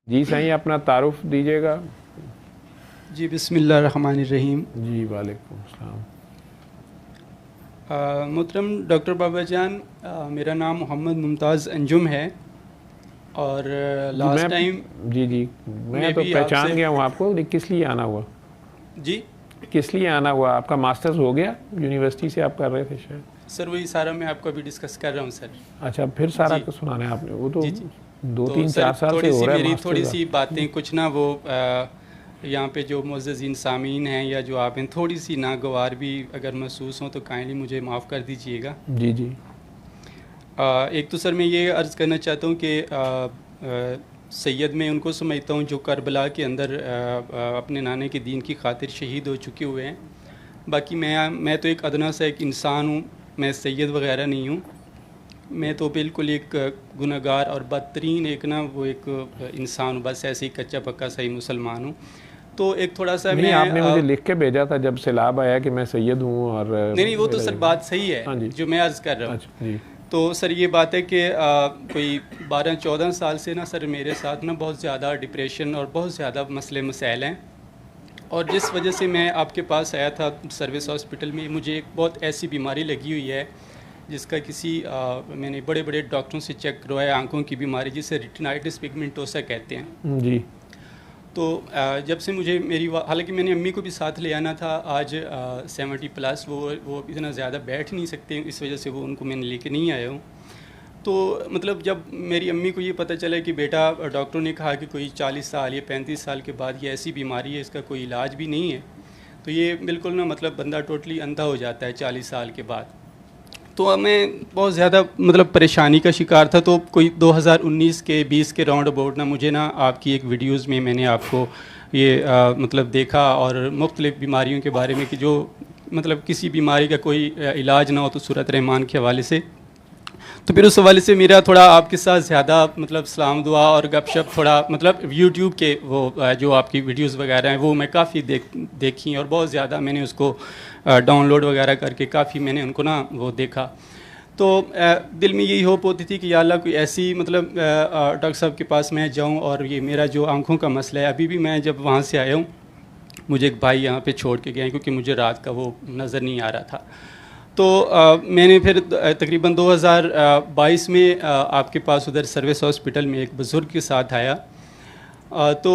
जी साईं, अपना तारुफ दीजिएगा। जी बिस्मिल्लाहिर्रहमानिर्रहीम। जी वालेकुम सलाम। मोहतरम डॉक्टर बाबा जान, मेरा नाम मोहम्मद मुमताज़ अंजुम है और जी मैं लास्ट टाइम जी जी मैं मैं तो भी पहचान आपसे गया हूँ आपको। किस लिए आना हुआ? जी किस लिए आना हुआ? आपका मास्टर्स हो गया? यूनिवर्सिटी से आप कर रहे थे शायद। सर वही सारा मैं आपको अभी डिस्कस कर रहा हूँ सर। अच्छा, फिर सारा जी सुनाना है आपने? वो तो जी जी। दो तो तीन सर चार साल से थोड़ी हो सी रहा है मेरी थोड़ी मास्टर्स सी बातें कुछ ना वो यहाँ पे जो मुअज़्ज़ज़ीन सामीन हैं या जो आप हैं थोड़ी सी नागवार भी अगर महसूस हों तो काइंडली मुझे माफ़ कर दीजिएगा। जी जी। एक तो सर मैं ये अर्ज़ करना चाहता हूँ कि सैयद मैं उनको समझता हूँ जो करबला के अंदर अपने नाने के दीन की खातिर शहीद हो चुके हुए हैं। बाकी मैं तो एक अदना सा एक इंसान हूँ, मैं सैयद वगैरह नहीं हूँ। मैं तो बिल्कुल एक गुनहगार और बदतरीन एक ना वो एक इंसान हूँ, बस ऐसे ही कच्चा पक्का सही मुसलमान हूँ। तो एक थोड़ा सा नहीं, मैं आपने मुझे लिख के भेजा था जब सैलाब आया कि मैं सैयद हूँ और नहीं नहीं वो तो मेरा सर ये। बात सही है हाँ जी। जो मैं अर्ज़ कर रहा हूँ। अच्छा जी। तो सर ये बात है कि कोई 12-14 साल से ना सर मेरे साथ ना बहुत ज़्यादा डिप्रेशन और बहुत ज़्यादा मसले मसाइल हैं। और जिस वजह से मैं आपके पास आया था सर्विस हॉस्पिटल में, मुझे एक बहुत ऐसी बीमारी लगी हुई है जिसका मैंने बड़े बड़े डॉक्टरों से चेक करवाया, आंखों की बीमारी जिसे रेटिनाइटिस पिगमेंटोसा कहते हैं। जी तो जब से मुझे हालांकि मैंने अम्मी को भी साथ ले आना था, आज 70+ वो इतना ज़्यादा बैठ नहीं सकते, इस वजह से वो उनको मैंने लेके नहीं आया हूँ। तो मतलब जब मेरी अम्मी को ये पता चला कि बेटा डॉक्टरों ने कहा कि कोई 40 साल या 35 साल के बाद ये ऐसी बीमारी है, इसका कोई इलाज भी नहीं है, तो ये बिल्कुल ना मतलब बंदा टोटली अंधा हो जाता है 40 साल के बाद। तो मैं बहुत ज़्यादा मतलब परेशानी का शिकार था। तो कोई 2019 के 20 के राउंड अबाउट ना मुझे ना आपकी एक वीडियोस में मैंने आपको ये मतलब देखा और मुख्तलिफ़ बीमारियों के बारे में कि जो मतलब किसी बीमारी का कोई इलाज ना हो तो सूरत रहमान के हवाले से। तो फिर उस हवाले से मेरा थोड़ा आपके साथ ज़्यादा मतलब सलाम दुआ और गपशप थोड़ा मतलब यूट्यूब के वो जो आपकी वीडियोस वगैरह हैं वो मैं काफ़ी देखी और बहुत ज़्यादा मैंने उसको डाउनलोड वगैरह करके काफ़ी मैंने उनको ना वो देखा। तो दिल में यही होप होती थी कि या अल्लाह कोई ऐसी मतलब डॉक्टर साहब के पास मैं जाऊं। और ये मेरा जो आंखों का मसला है, अभी भी मैं जब वहाँ से आया हूँ मुझे एक भाई यहाँ पे छोड़ के गए क्योंकि मुझे रात का वो नज़र नहीं आ रहा था। तो मैंने फिर तकरीबन 2022 में आपके पास उधर सर्विस हॉस्पिटल में एक बुज़ुर्ग के साथ आया। तो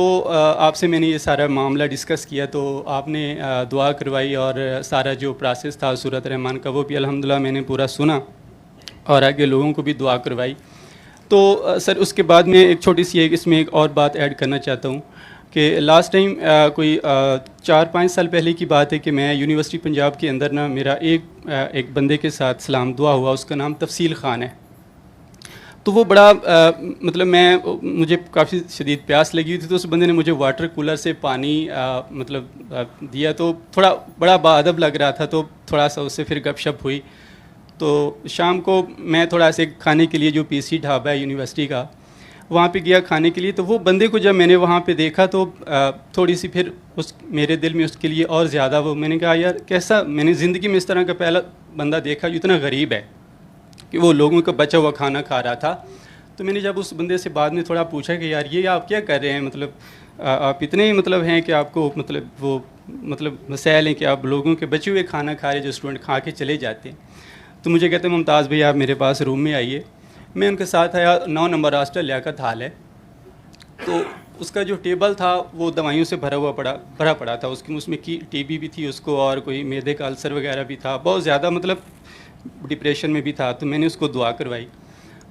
आपसे मैंने ये सारा मामला डिस्कस किया, तो आपने दुआ करवाई और सारा जो प्रोसेस था सूरत रहमान का वो भी अल्हम्दुलिल्लाह मैंने पूरा सुना और आगे लोगों को भी दुआ करवाई। तो सर उसके बाद में एक छोटी सी इसमें एक और बात ऐड करना चाहता हूँ कि लास्ट टाइम कोई 4-5 साल पहले की बात है कि मैं यूनिवर्सिटी पंजाब के अंदर ना मेरा एक बंदे के साथ सलाम दुआ हुआ, उसका नाम तफसील ख़ान है। तो वो बड़ा मतलब मुझे काफ़ी शदीद प्यास लगी हुई थी, तो उस बंदे ने मुझे वाटर कूलर से पानी दिया, तो थोड़ा बड़ा बाअदब लग रहा था, तो थोड़ा सा उससे फिर गपशप हुई। तो शाम को मैं थोड़ा ऐसे खाने के लिए जो पीसी ढाबा है यूनिवर्सिटी का वहाँ पे गया खाने के लिए, तो वो बंदे को जब मैंने वहाँ पे देखा तो थोड़ी सी फिर मेरे दिल में उसके लिए और ज़्यादा वो, मैंने कहा यार कैसा, मैंने ज़िंदगी में इस तरह का पहला बंदा देखा जो इतना गरीब है कि वो लोगों का बचा हुआ खाना खा रहा था। तो मैंने जब उस बंदे से बाद में थोड़ा पूछा कि यार ये आप क्या कर रहे हैं, मतलब आप इतने ही मतलब हैं कि आपको मतलब वो मतलब मसाइल हैं कि आप लोगों के बचे हुए खाना खा रहे जो स्टूडेंट खा के चले जाते हैं। तो मुझे कहते हैं मुमताज़ भाई आप मेरे पास रूम में आइए। मैं उनके साथ आया, 9 नंबर हॉस्टल लियाकत हाल है। तो उसका जो टेबल था वो दवाइयों से भरा पड़ा था, उसमें की टीबी भी थी उसको और कोई मैदे का अल्सर वगैरह भी था, बहुत ज़्यादा मतलब डिप्रेशन में भी था। तो मैंने उसको दुआ करवाई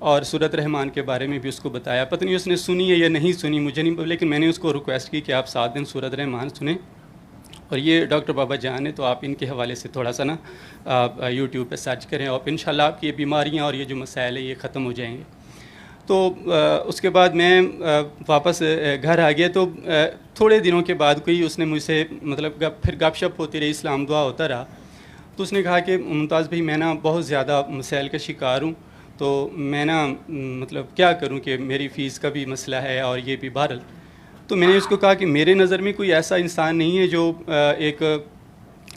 और सूरत रहमान के बारे में भी उसको बताया। पता नहीं उसने सुनी है या नहीं सुनी मुझे नहीं, लेकिन मैंने उसको रिक्वेस्ट की कि आप 7 दिन सूरत रहमान सुने और ये डॉक्टर बाबा जान है तो आप इनके हवाले से थोड़ा सा ना यूट्यूब पे सर्च करें और इंशाल्लाह आपकी ये बीमारियाँ और ये जो मसाइल है ये ख़त्म हो जाएंगे। तो उसके बाद मैं वापस घर आ गया। तो थोड़े दिनों के बाद कोई उसने मुझसे मतलब फिर गपशप होती रही, इस्लाम दुआ होता रहा। तो उसने कहा कि मुमताज़ भाई मैं ना बहुत ज़्यादा मसाइल का शिकार हूँ, तो मैं ना मतलब क्या करूँ कि मेरी फ़ीस का भी मसला है और ये भी बहरहाल। तो मैंने उसको कहा कि मेरे नज़र में कोई ऐसा इंसान नहीं है जो एक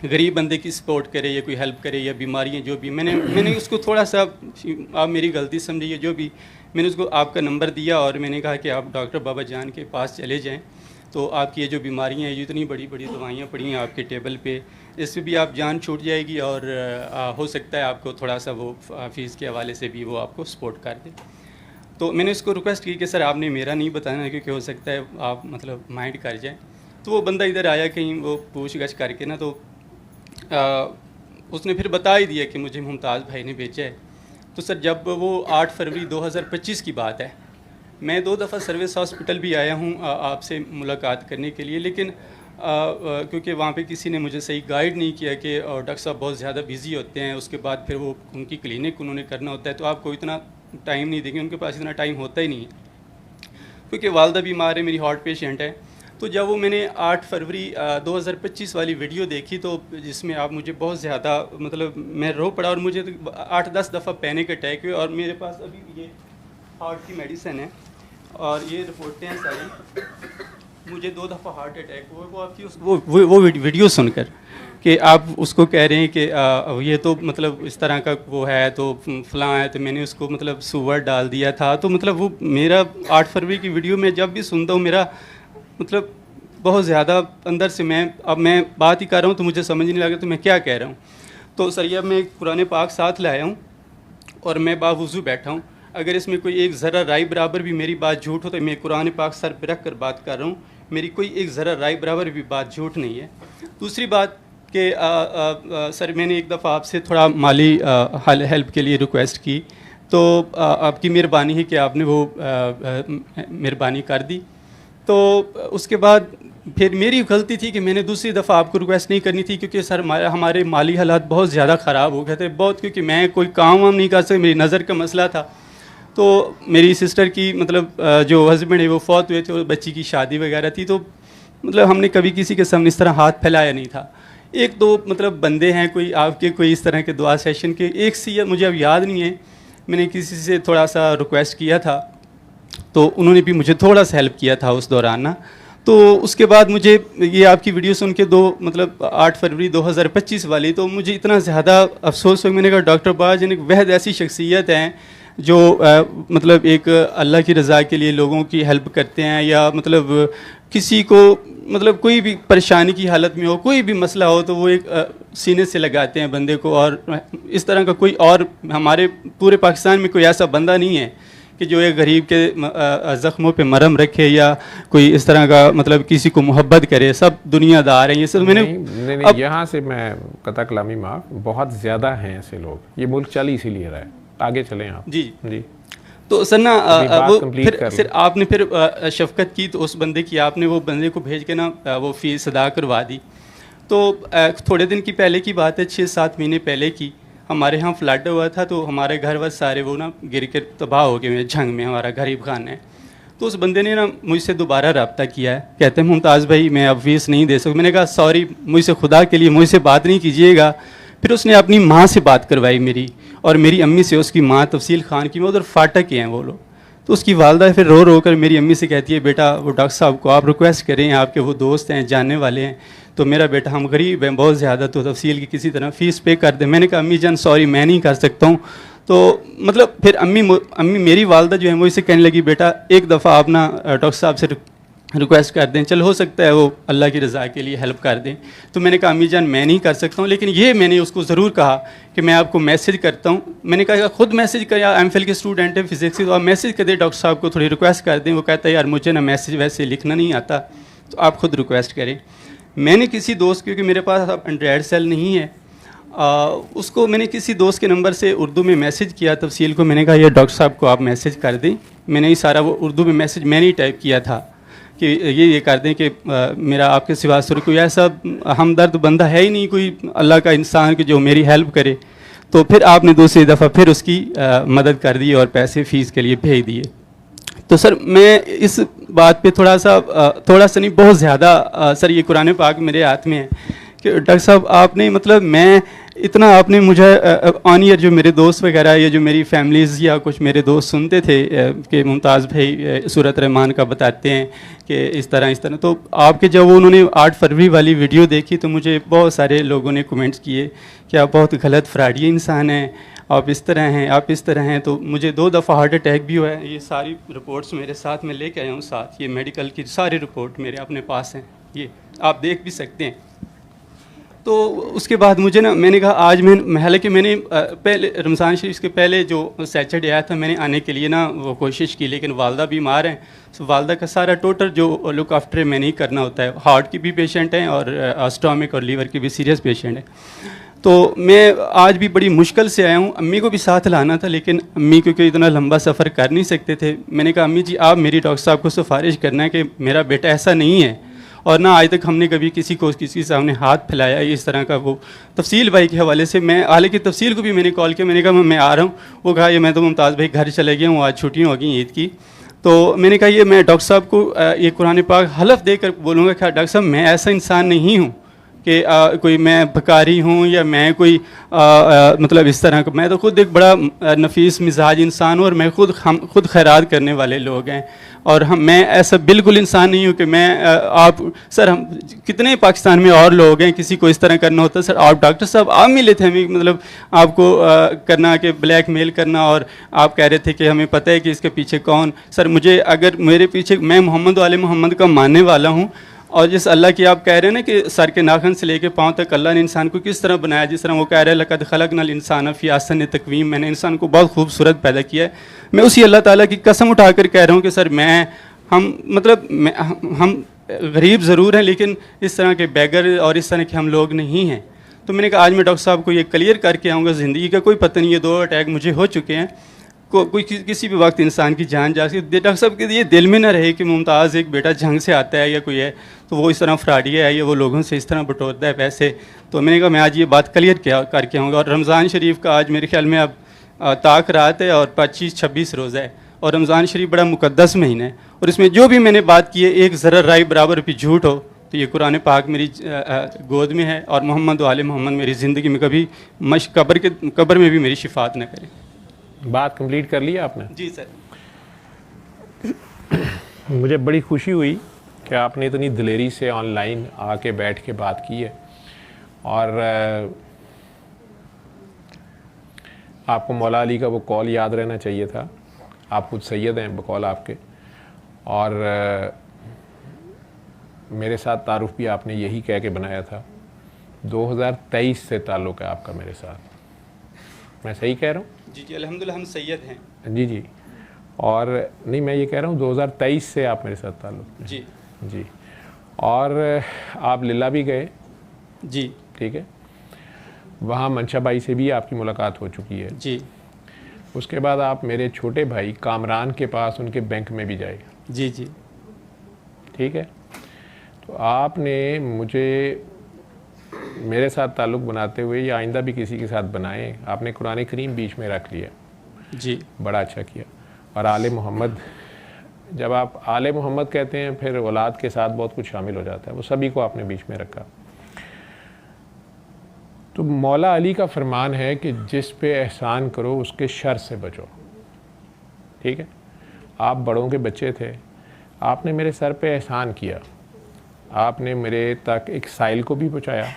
गरीब बंदे की सपोर्ट करे या कोई हेल्प करे या बीमारियाँ जो भी, मैंने उसको थोड़ा सा, आप मेरी गलती समझिए जो भी, मैंने उसको आपका नंबर दिया और मैंने कहा कि आप डॉक्टर बाबा जान के पास चले जाएं, तो आपकी ये जो बीमारियां हैं, इतनी बड़ी बड़ी दवाइयां पड़ी हैं आपके टेबल पे, इससे भी आप जान छूट जाएगी और हो सकता है आपको थोड़ा सा वो फ़ीस के हवाले से भी वो आपको सपोर्ट कर दे। तो मैंने उसको रिक्वेस्ट की कि सर आपने मेरा नहीं बताना, क्योंकि हो सकता है आप मतलब माइंड कर जाएँ। तो वो बंदा इधर आया कहीं वो पूछ-गछ करके ना, तो उसने फिर बता ही दिया कि मुझे मुमताज़ भाई ने भेजा है। तो सर जब वो 8 फरवरी 2025 की बात है, मैं 2 दफ़ा सर्विस हॉस्पिटल भी आया हूँ आपसे मुलाकात करने के लिए, लेकिन क्योंकि वहाँ पे किसी ने मुझे सही गाइड नहीं किया कि डॉक्टर साहब बहुत ज़्यादा बिज़ी होते हैं, उसके बाद फिर वो उनकी क्लिनिक उन्होंने करना होता है, तो आपको इतना टाइम नहीं देंगे, उनके पास इतना टाइम होता ही नहीं है, क्योंकि वालदा बीमार है, मेरी हार्ट पेशेंट है। तो जब वो मैंने 8 फरवरी 2025 वाली वीडियो देखी, तो जिसमें आप मुझे बहुत ज़्यादा मतलब मैं रो पड़ा, और मुझे तो 8-10 दफ़ा पैनिक अटैक हुए, और मेरे पास अभी ये हार्ट की मेडिसिन है और ये रिपोर्टें हैं सारी, मुझे 2 दफ़ा हार्ट अटैक हुआ। वो आपकी वो वीडियो सुनकर कि आप उसको कह रहे हैं कि ये तो मतलब इस तरह का वो है, तो फलां है, तो मैंने उसको मतलब सुवर डाल दिया था। तो मतलब वो मेरा 8 फरवरी की वीडियो में जब भी सुनता हूँ, मेरा मतलब बहुत ज़्यादा अंदर से अब मैं बात ही कर रहा हूँ तो मुझे समझ नहीं लगा तो मैं क्या कह रहा हूँ। तो सर ये मैं कुरान पाक साथ लाया हूँ और मैं बावुज़ू बैठा हूँ। अगर इसमें कोई एक ज़रा राय बराबर भी मेरी बात झूठ हो तो मैं कुरान पाक सर पे रख कर बात कर रहा हूँ, मेरी कोई एक ज़रा राय बराबर भी बात झूठ नहीं है। दूसरी बात कि सर मैंने एक दफ़ा आपसे थोड़ा माली हेल्प के लिए रिक्वेस्ट की, तो आपकी मेहरबानी है कि आपने वो मेहरबानी कर दी। तो उसके बाद फिर मेरी गलती थी कि मैंने दूसरी दफ़ा आपको रिक्वेस्ट नहीं करनी थी, क्योंकि सर हमारे माली हालात बहुत ज़्यादा ख़राब हो गए थे बहुत, क्योंकि मैं कोई काम वाम नहीं कर सकता, मेरी नज़र का मसला था। तो मेरी सिस्टर की मतलब जो हस्बैंड है वो फौत हुए थे और बच्ची की शादी वगैरह थी, तो मतलब हमने कभी किसी के सामने इस तरह हाथ फैलाया नहीं था। एक दो मतलब बंदे हैं कोई आपके कोई इस तरह के दुआ सेशन के, एक सी मुझे अब याद नहीं है, मैंने किसी से थोड़ा सा रिक्वेस्ट किया था तो उन्होंने भी मुझे थोड़ा सा हेल्प किया था उस दौरान ना। तो उसके बाद मुझे ये आपकी वीडियो सुन के 8 फरवरी 2025 वाली, तो मुझे इतना ज़्यादा अफसोस हुआ। मैंने कहा डॉक्टर बाज एक वहद ऐसी शख्सियत हैं जो मतलब एक अल्लाह की रज़ा के लिए लोगों की हेल्प करते हैं, या मतलब किसी को मतलब कोई भी परेशानी की हालत में हो, कोई भी मसला हो तो वो एक सीने से लगाते हैं बंदे को। और इस तरह का कोई और हमारे पूरे पाकिस्तान में कोई ऐसा बंदा नहीं है कि जो एक गरीब के ज़ख्मों पे मरहम रखे या कोई इस तरह का मतलब किसी को मोहब्बत करे। सब दुनियादार हैं ये सब। मैंने नहीं, यहाँ से मैं कता कलामी माफ, बहुत ज़्यादा हैं ऐसे लोग, ये मुल्क चल इसीलिए रहा है। आगे चलें आप। जी जी। तो सर ना फिर आपने फिर शफकत की, तो उस बंदे की आपने वो बंदे को भेज के ना वो फ़ीस अदा करवा दी। तो थोड़े दिन की पहले की बात है, 6-7 महीने पहले की, हमारे यहाँ फ्लड हुआ था, तो हमारे घर वर सारे वो ना गिर के तबाह हो गए झंग में, हमारा गरीब खान है। तो उस बंदे ने ना मुझसे दोबारा रब्ता किया है, कहते हैं मुमताज़ भाई मैं अब फीस नहीं दे सकता। मैंने कहा सॉरी, मुझसे खुदा के लिए मुझसे बात नहीं कीजिएगा। फिर उसने अपनी माँ से बात करवाई मेरी और मेरी अम्मी से। उसकी माँ तफसील खान की, मैं उधर फाटक के हैं वो लोग। तो उसकी वालदा फिर रो रो कर मेरी अम्मी से कहती है बेटा वो डॉक्टर साहब को आप रिक्वेस्ट करें, आपके वो दोस्त हैं जानने वाले हैं, तो मेरा बेटा हम गरीब हैं बहुत ज़्यादा, तो तफसील की किसी तरह फ़ीस पे कर दें। मैंने कहा अम्मी जान सॉरी मैं नहीं कर सकता हूँ। तो मतलब फिर अम्मी मेरी वालदा जो है वो इसे कहने लगी बेटा एक दफ़ा आप ना डॉक्टर साहब से रिक्वेस्ट कर दें, चल हो सकता है वो अल्लाह की रज़ा के लिए हेल्प कर दें। तो मैंने कहा अम्मी जान मैं नहीं कर सकता हूँ, लेकिन ये मैंने उसको ज़रूर कहा कि मैं आपको मैसेज करता हूँ। मैंने कहा खुद मैसेज कर, या एमफिल के स्टूडेंट है फिज़िक्स की, तो आप मैसेज कर दें डॉक्टर साहब को, थोड़ी रिक्वेस्ट कर दें। वो कहता है यार मुझे ना मैसेज वैसे लिखना नहीं आता, तो आप खुद रिक्वेस्ट करें। मैंने किसी दोस्त, क्योंकि मेरे पास अब एंड्रॉयड सेल नहीं है, उसको मैंने किसी दोस्त के नंबर से उर्दू में मैसेज किया तफसील को। मैंने कहा ये डॉक्टर साहब को आप मैसेज कर दें। मैंने ये सारा वो उर्दू में मैसेज मैंने ही टाइप किया था कि ये कर दें कि मेरा आपके सिवा सर कोई ऐसा हमदर्द बंदा है ही नहीं, कोई अल्लाह का इंसान कि जो मेरी हेल्प करे। तो फिर आपने दूसरी दफ़ा फिर उसकी मदद कर दी और पैसे फ़ीस के लिए भेज दिए। तो सर मैं इस बात पे थोड़ा सा नहीं बहुत ज़्यादा सर, ये कुरान पाक मेरे हाथ में है कि डॉक्टर साहब आपने मतलब मैं इतना आपने मुझे ऑन ईयर जो मेरे दोस्त वगैरह या जो मेरी फैमिलीज़ या कुछ मेरे दोस्त सुनते थे कि मुमताज़ भाई सूरत रहमान का बताते हैं कि इस तरह, तो आपके जब उन्होंने 8 फरवरी वाली वीडियो देखी तो मुझे बहुत सारे लोगों ने कमेंट्स किए कि आप बहुत गलत फ्रॉडी इंसान हैं आप इस तरह हैं, आप इस तरह हैं। तो मुझे 2 दफ़ा हार्ट अटैक भी हुआ है। ये सारी रिपोर्ट्स मेरे साथ में लेके आया हूँ साथ, ये मेडिकल की सारी रिपोर्ट मेरे अपने पास हैं, ये आप देख भी सकते हैं। तो उसके बाद मुझे ना, मैंने कहा आज हालांकि मैंने पहले रमज़ान शरीफ के पहले जो सैटरडे आया था, मैंने आने के लिए ना वो कोशिश की, लेकिन वालदा बीमार हैं। तो वालदा का सारा टोटल जो लुक आफ्टर है मैंने ही करना होता है। हार्ट की भी पेशेंट हैं और स्टोमिक और लीवर की भी सीरियस पेशेंट हैं। तो मैं आज भी बड़ी मुश्किल से आया हूँ। अम्मी को भी साथ लाना था, लेकिन अम्मी क्योंकि इतना लंबा सफ़र कर नहीं सकते थे। मैंने कहा अम्मी जी आप मेरी डॉक्टर साहब को सिफारिश करना है कि मेरा बेटा ऐसा नहीं है, और ना आज तक हमने कभी किसी के सामने हाथ फैलाया इस तरह का। वो तफसील भाई के हवाले से मैं, हालांकि तफसील को भी मैंने कॉल किया, मैंने कहा मैं आ रहा हूँ। वो कहा ये मैं तो मुमताज़ भाई घर चले गया हूँ, आज छुट्टियाँ हो गई ईद की। तो मैंने कहा ये मैं डॉक्टर साहब को ये कुरान पाक हलफ देकर बोलूँगा कि डॉक्टर साहब मैं ऐसा इंसान नहीं हूँ कि कोई मैं भिखारी हूँ या मैं कोई मतलब इस तरह का। मैं तो खुद एक बड़ा नफीस मिजाज इंसान हूँ, और मैं हम खुद खैरात करने वाले लोग हैं। और मैं ऐसा बिल्कुल इंसान नहीं हूँ कि मैं आप सर, हम कितने पाकिस्तान में और लोग हैं, किसी को इस तरह करना होता है। सर आप डॉक्टर साहब आप मिले थे हमें, मतलब आपको करना कि ब्लैकमेल करना, और आप कह रहे थे कि हमें पता है कि इसके पीछे कौन। सर मुझे, अगर मेरे पीछे, मैं मोहम्मद वाले मोहम्मद का मानने वाला हूँ, और जिस अल्लाह की आप कह रहे हैं ना कि सर के नाखन से लेके पाँव तक अल्लाह ने इंसान को किस तरह बनाया, जिस तरह वो कह रहे हैं लक़द खलक़नल इंसान फ़ी अहसन तक़वीम, मैंने इंसान को बहुत खूबसूरत पैदा किया है। मैं उसी अल्लाह ताला की कसम उठाकर कह रहा हूँ कि सर हम गरीब ज़रूर हैं, लेकिन इस तरह के बैगर और इस तरह के हम लोग नहीं हैं। तो मैंने कहा आज मैं डॉक्टर साहब को ये क्लियर करके आऊँगा। ज़िंदगी का कोई पता नहीं, ये 2 अटैक मुझे हो चुके हैं, कोई किसी भी वक्त इंसान की जान जा सकती है। डॉक्टर साहब के ये दिल में ना रहे कि मुमताज़ एक बेटा जंग से आता है या कोई है तो वो इस तरह फ्रॉडिया है या वो लोगों से इस तरह बटोरता है पैसे। तो मैंने कहा मैं आज ये बात क्लियर करके आऊँगा। और रमज़ान शरीफ का आज मेरे ख्याल में अब ताक रात है और 25-26 रोज़ा है, और रमज़ान शरीफ बड़ा मुक़द्दस महीना है, और इसमें जो भी मैंने बात की है एक ज़रा राय बराबर भी झूठ हो तो ये कुरान पाक मेरी गोद में है, और मोहम्मद वाले मोहम्मद मेरी ज़िंदगी में कभी कब्र में भी मेरी शिफात न करें। बात कंप्लीट कर लिया आपने? जी सर। मुझे बड़ी खुशी हुई कि आपने इतनी दिलेरी से ऑनलाइन आके बैठ के बात की है, और आपको मौला अली का वो कॉल याद रहना चाहिए था। आप खुद सैयद हैं बकौल आपके, और मेरे साथ तारुफ भी आपने यही कह के बनाया था। 2023 से ताल्लुक़ है आपका मेरे साथ, मैं सही कह रहा हूँ? जी जी अल्हम्दुलिल्लाह हम सैयद हैं। जी जी। और नहीं, मैं ये कह रहा हूँ 2023 से आप मेरे साथ ताल्लुक़ में। जी जी। और आप लिल्ला भी गए? जी। ठीक है। वहाँ मंशा भाई से भी आपकी मुलाकात हो चुकी है? जी। उसके बाद आप मेरे छोटे भाई कामरान के पास उनके बैंक में भी जाए? जी जी। ठीक है। तो आपने मुझे मेरे साथ ताल्लुक़ बनाते हुए या आइंदा भी किसी के साथ बनाए, आपने कुरान करीम बीच में रख लिया। जी। बड़ा अच्छा किया। और आले मोहम्मद, जब आप आले मोहम्मद कहते हैं फिर औलाद के साथ बहुत कुछ शामिल हो जाता है, वो सभी को आपने बीच में रखा। तो मौला अली का फरमान है कि जिस पे एहसान करो उसके शर से बचो। ठीक है। आप बड़ों के बच्चे थे, आपने मेरे सर पे एहसान किया, आपने मेरे तक एक साइल को भी पहुँचाया।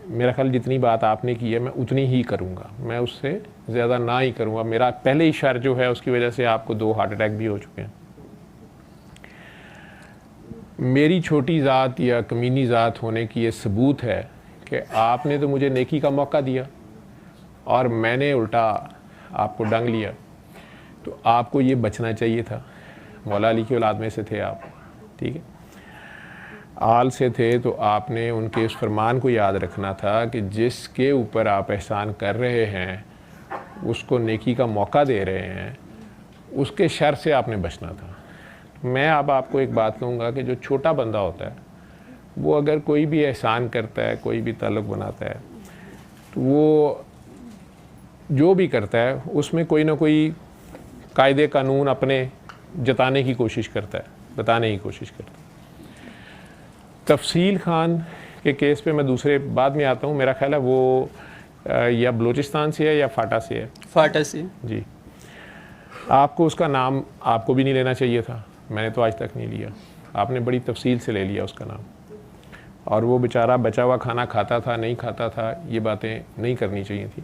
मेरा ख्याल जितनी बात आपने की है मैं उतनी ही करूँगा, मैं उससे ज़्यादा ना ही करूँगा। मेरा पहले ही शर जो है उसकी वजह से आपको 2 हार्ट अटैक भी हो चुके हैं। मेरी छोटी ज़ात या कमीनी ज़ात होने की ये सबूत है कि आपने तो मुझे नेकी का मौका दिया और मैंने उल्टा आपको डंग लिया। तो आपको ये बचना चाहिए था। मौला अली की औलाद में से थे आप, ठीक है, आल से थे, तो आपने उनके उस फरमान को याद रखना था कि जिसके ऊपर आप एहसान कर रहे हैं, उसको नेकी का मौका दे रहे हैं, उसके शर से आपने बचना था। मैं अब आपको एक बात कहूँगा कि जो छोटा बंदा होता है वो अगर कोई भी एहसान करता है, कोई भी ताल्लुक़ बनाता है, तो वो जो भी करता है उसमें कोई ना कोई कायदे कानून अपने जताने की कोशिश करता है, बताने की कोशिश करता है। तफसील खान के केस पे मैं दूसरे बाद में आता हूँ। मेरा ख्याल है वो या बलूचिस्तान से है या फाटा से है? फाटा से। जी। आपको उसका नाम आपको भी नहीं लेना चाहिए था, मैंने तो आज तक नहीं लिया, आपने बड़ी तफसील से ले लिया उसका नाम। और वो बेचारा बचा हुआ खाना खाता था नहीं खाता था, ये बातें नहीं करनी चाहिए थी।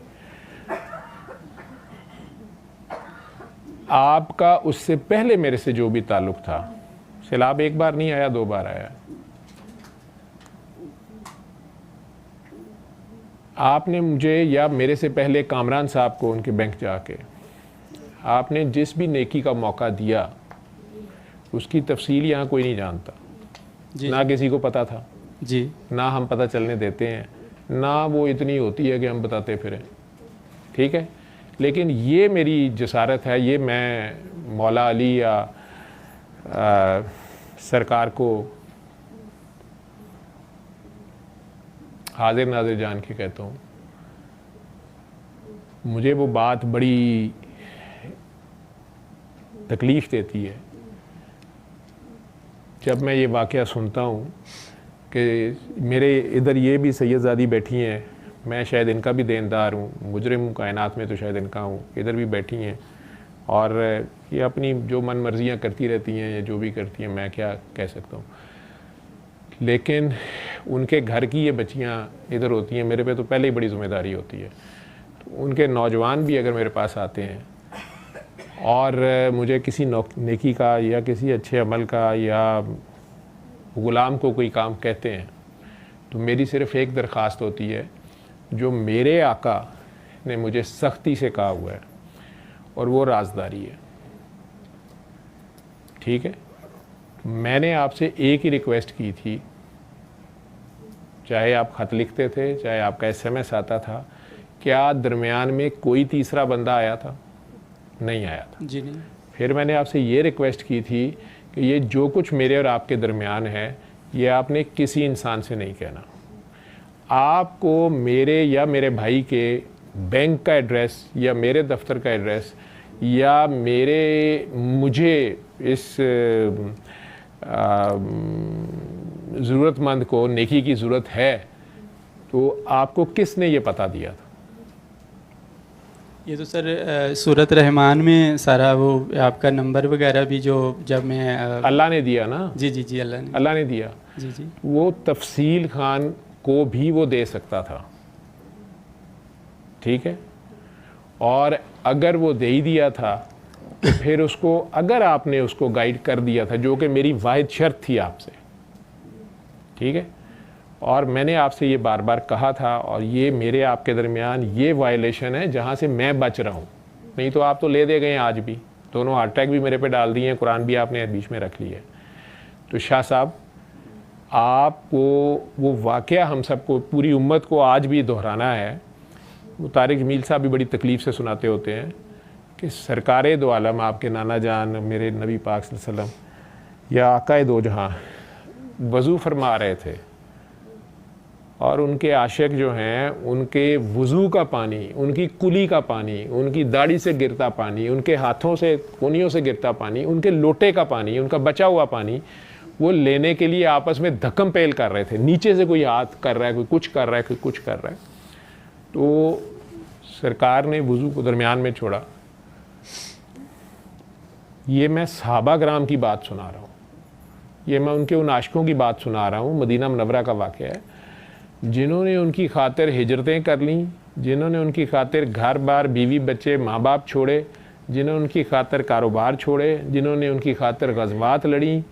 आपका उससे पहले मेरे से जो भी ताल्लुक़ था, सैलाब एक बार नहीं आया, 2 बार आया। आपने मुझे या मेरे से पहले कामरान साहब को उनके बैंक जाके आपने जिस भी नेकी का मौका दिया उसकी तफसील यहाँ कोई नहीं जानता जी, ना किसी को पता था जी, ना हम पता चलने देते हैं, ना वो इतनी होती है कि हम बताते फिरें, ठीक है। लेकिन ये मेरी जसारत है, ये मैं मौला अली या सरकार को हाजिर नाजिर जान के कहता हूँ। मुझे वो बात बड़ी तकलीफ़ देती है जब मैं ये वाक़या सुनता हूँ कि मेरे इधर ये भी सैयदज़ादी बैठी हैं, मैं शायद इनका भी देनदार हूँ, मुजरिम कायनात में तो शायद इनका हूँ, इधर भी बैठी हैं और ये अपनी जो मन मर्जियाँ करती रहती हैं या जो भी करती हैं, मैं क्या कह सकता हूँ। लेकिन उनके घर की ये बच्चियाँ इधर होती हैं, मेरे पे तो पहले ही बड़ी ज़िम्मेदारी होती है। तो उनके नौजवान भी अगर मेरे पास आते हैं और मुझे किसी नेकी का या किसी अच्छे अमल का या ग़ुलाम को कोई काम कहते हैं, तो मेरी सिर्फ़ एक दरख्वास्त होती है जो मेरे आका ने मुझे सख्ती से कहा हुआ है, और वो राज़दारी है, ठीक है। मैंने आपसे एक ही रिक्वेस्ट की थी, चाहे आप ख़त लिखते थे, चाहे आपका SMS आता था, क्या दरमियान में कोई तीसरा बंदा आया था? नहीं आया था। जी नहीं। फिर मैंने आपसे ये रिक्वेस्ट की थी कि ये जो कुछ मेरे और आपके दरमियान है, ये आपने किसी इंसान से नहीं कहना। आपको मेरे या मेरे भाई के बैंक का एड्रेस या मेरे दफ्तर का एड्रेस या मुझे इस ज़रूरतमंद को नेकी की ज़रूरत है, तो आपको किसने ये पता दिया था? ये तो सर सूरत रहमान में सारा वो आपका नंबर वगैरह भी जो जब मैं अल्लाह ने दिया ना। जी जी जी, अल्लाह ने दिया। जी जी, वो तफसील खान को भी वो दे सकता था, ठीक है। और अगर वो दे ही दिया था तो फिर उसको, अगर आपने उसको गाइड कर दिया था, जो कि मेरी वाहिद शर्त थी आपसे, ठीक है। और मैंने आपसे ये बार बार कहा था, और ये मेरे आपके दरमियान ये वायलेशन है जहाँ से मैं बच रहा हूँ, नहीं तो आप तो ले दे गए आज भी, दोनों हार्ट अटैक भी मेरे पे डाल दिए हैं, कुरान भी आपने बीच में रख लिया है। तो शाह साहब, आपको वो वाक़या हम सबको, पूरी उम्मत को आज भी दोहराना है। वो तारिक जमील साहब भी बड़ी तकलीफ़ से सुनाते होते हैं कि सरकारे दो आलम, आपके नाना जान, मेरे नबी पाक सल्लल्लाहु अलैहि वसल्लम या आकाए दो जहां वज़ू फरमा रहे थे, और उनके आशिक जो हैं, उनके वज़ू का पानी, उनकी कुली का पानी, उनकी दाढ़ी से गिरता पानी, उनके हाथों से, कोनियों से गिरता पानी, उनके लोटे का पानी, उनका बचा हुआ पानी, वो लेने के लिए आपस में धक्कम पेल कर रहे थे। नीचे से कोई हाथ कर रहा है, कोई कुछ कर रहा है, कोई कुछ कर रहा है। तो सरकार ने वज़ू को दरमियान में छोड़ा। ये मैं सहाबा कराम की बात सुना रहा हूँ, ये मैं उनके उन आशिकों की बात सुना रहा हूँ। मदीना मुनव्वरा का वाक़या है, जिन्होंने उनकी खातिर हिजरतें कर लीं, जिन्होंने उनकी खातिर घर बार, बीवी बच्चे, माँ बाप छोड़े, जिन्होंने उनकी खातिर कारोबार छोड़े, जिन्होंने उनकी खातिर गज़वात लड़ी,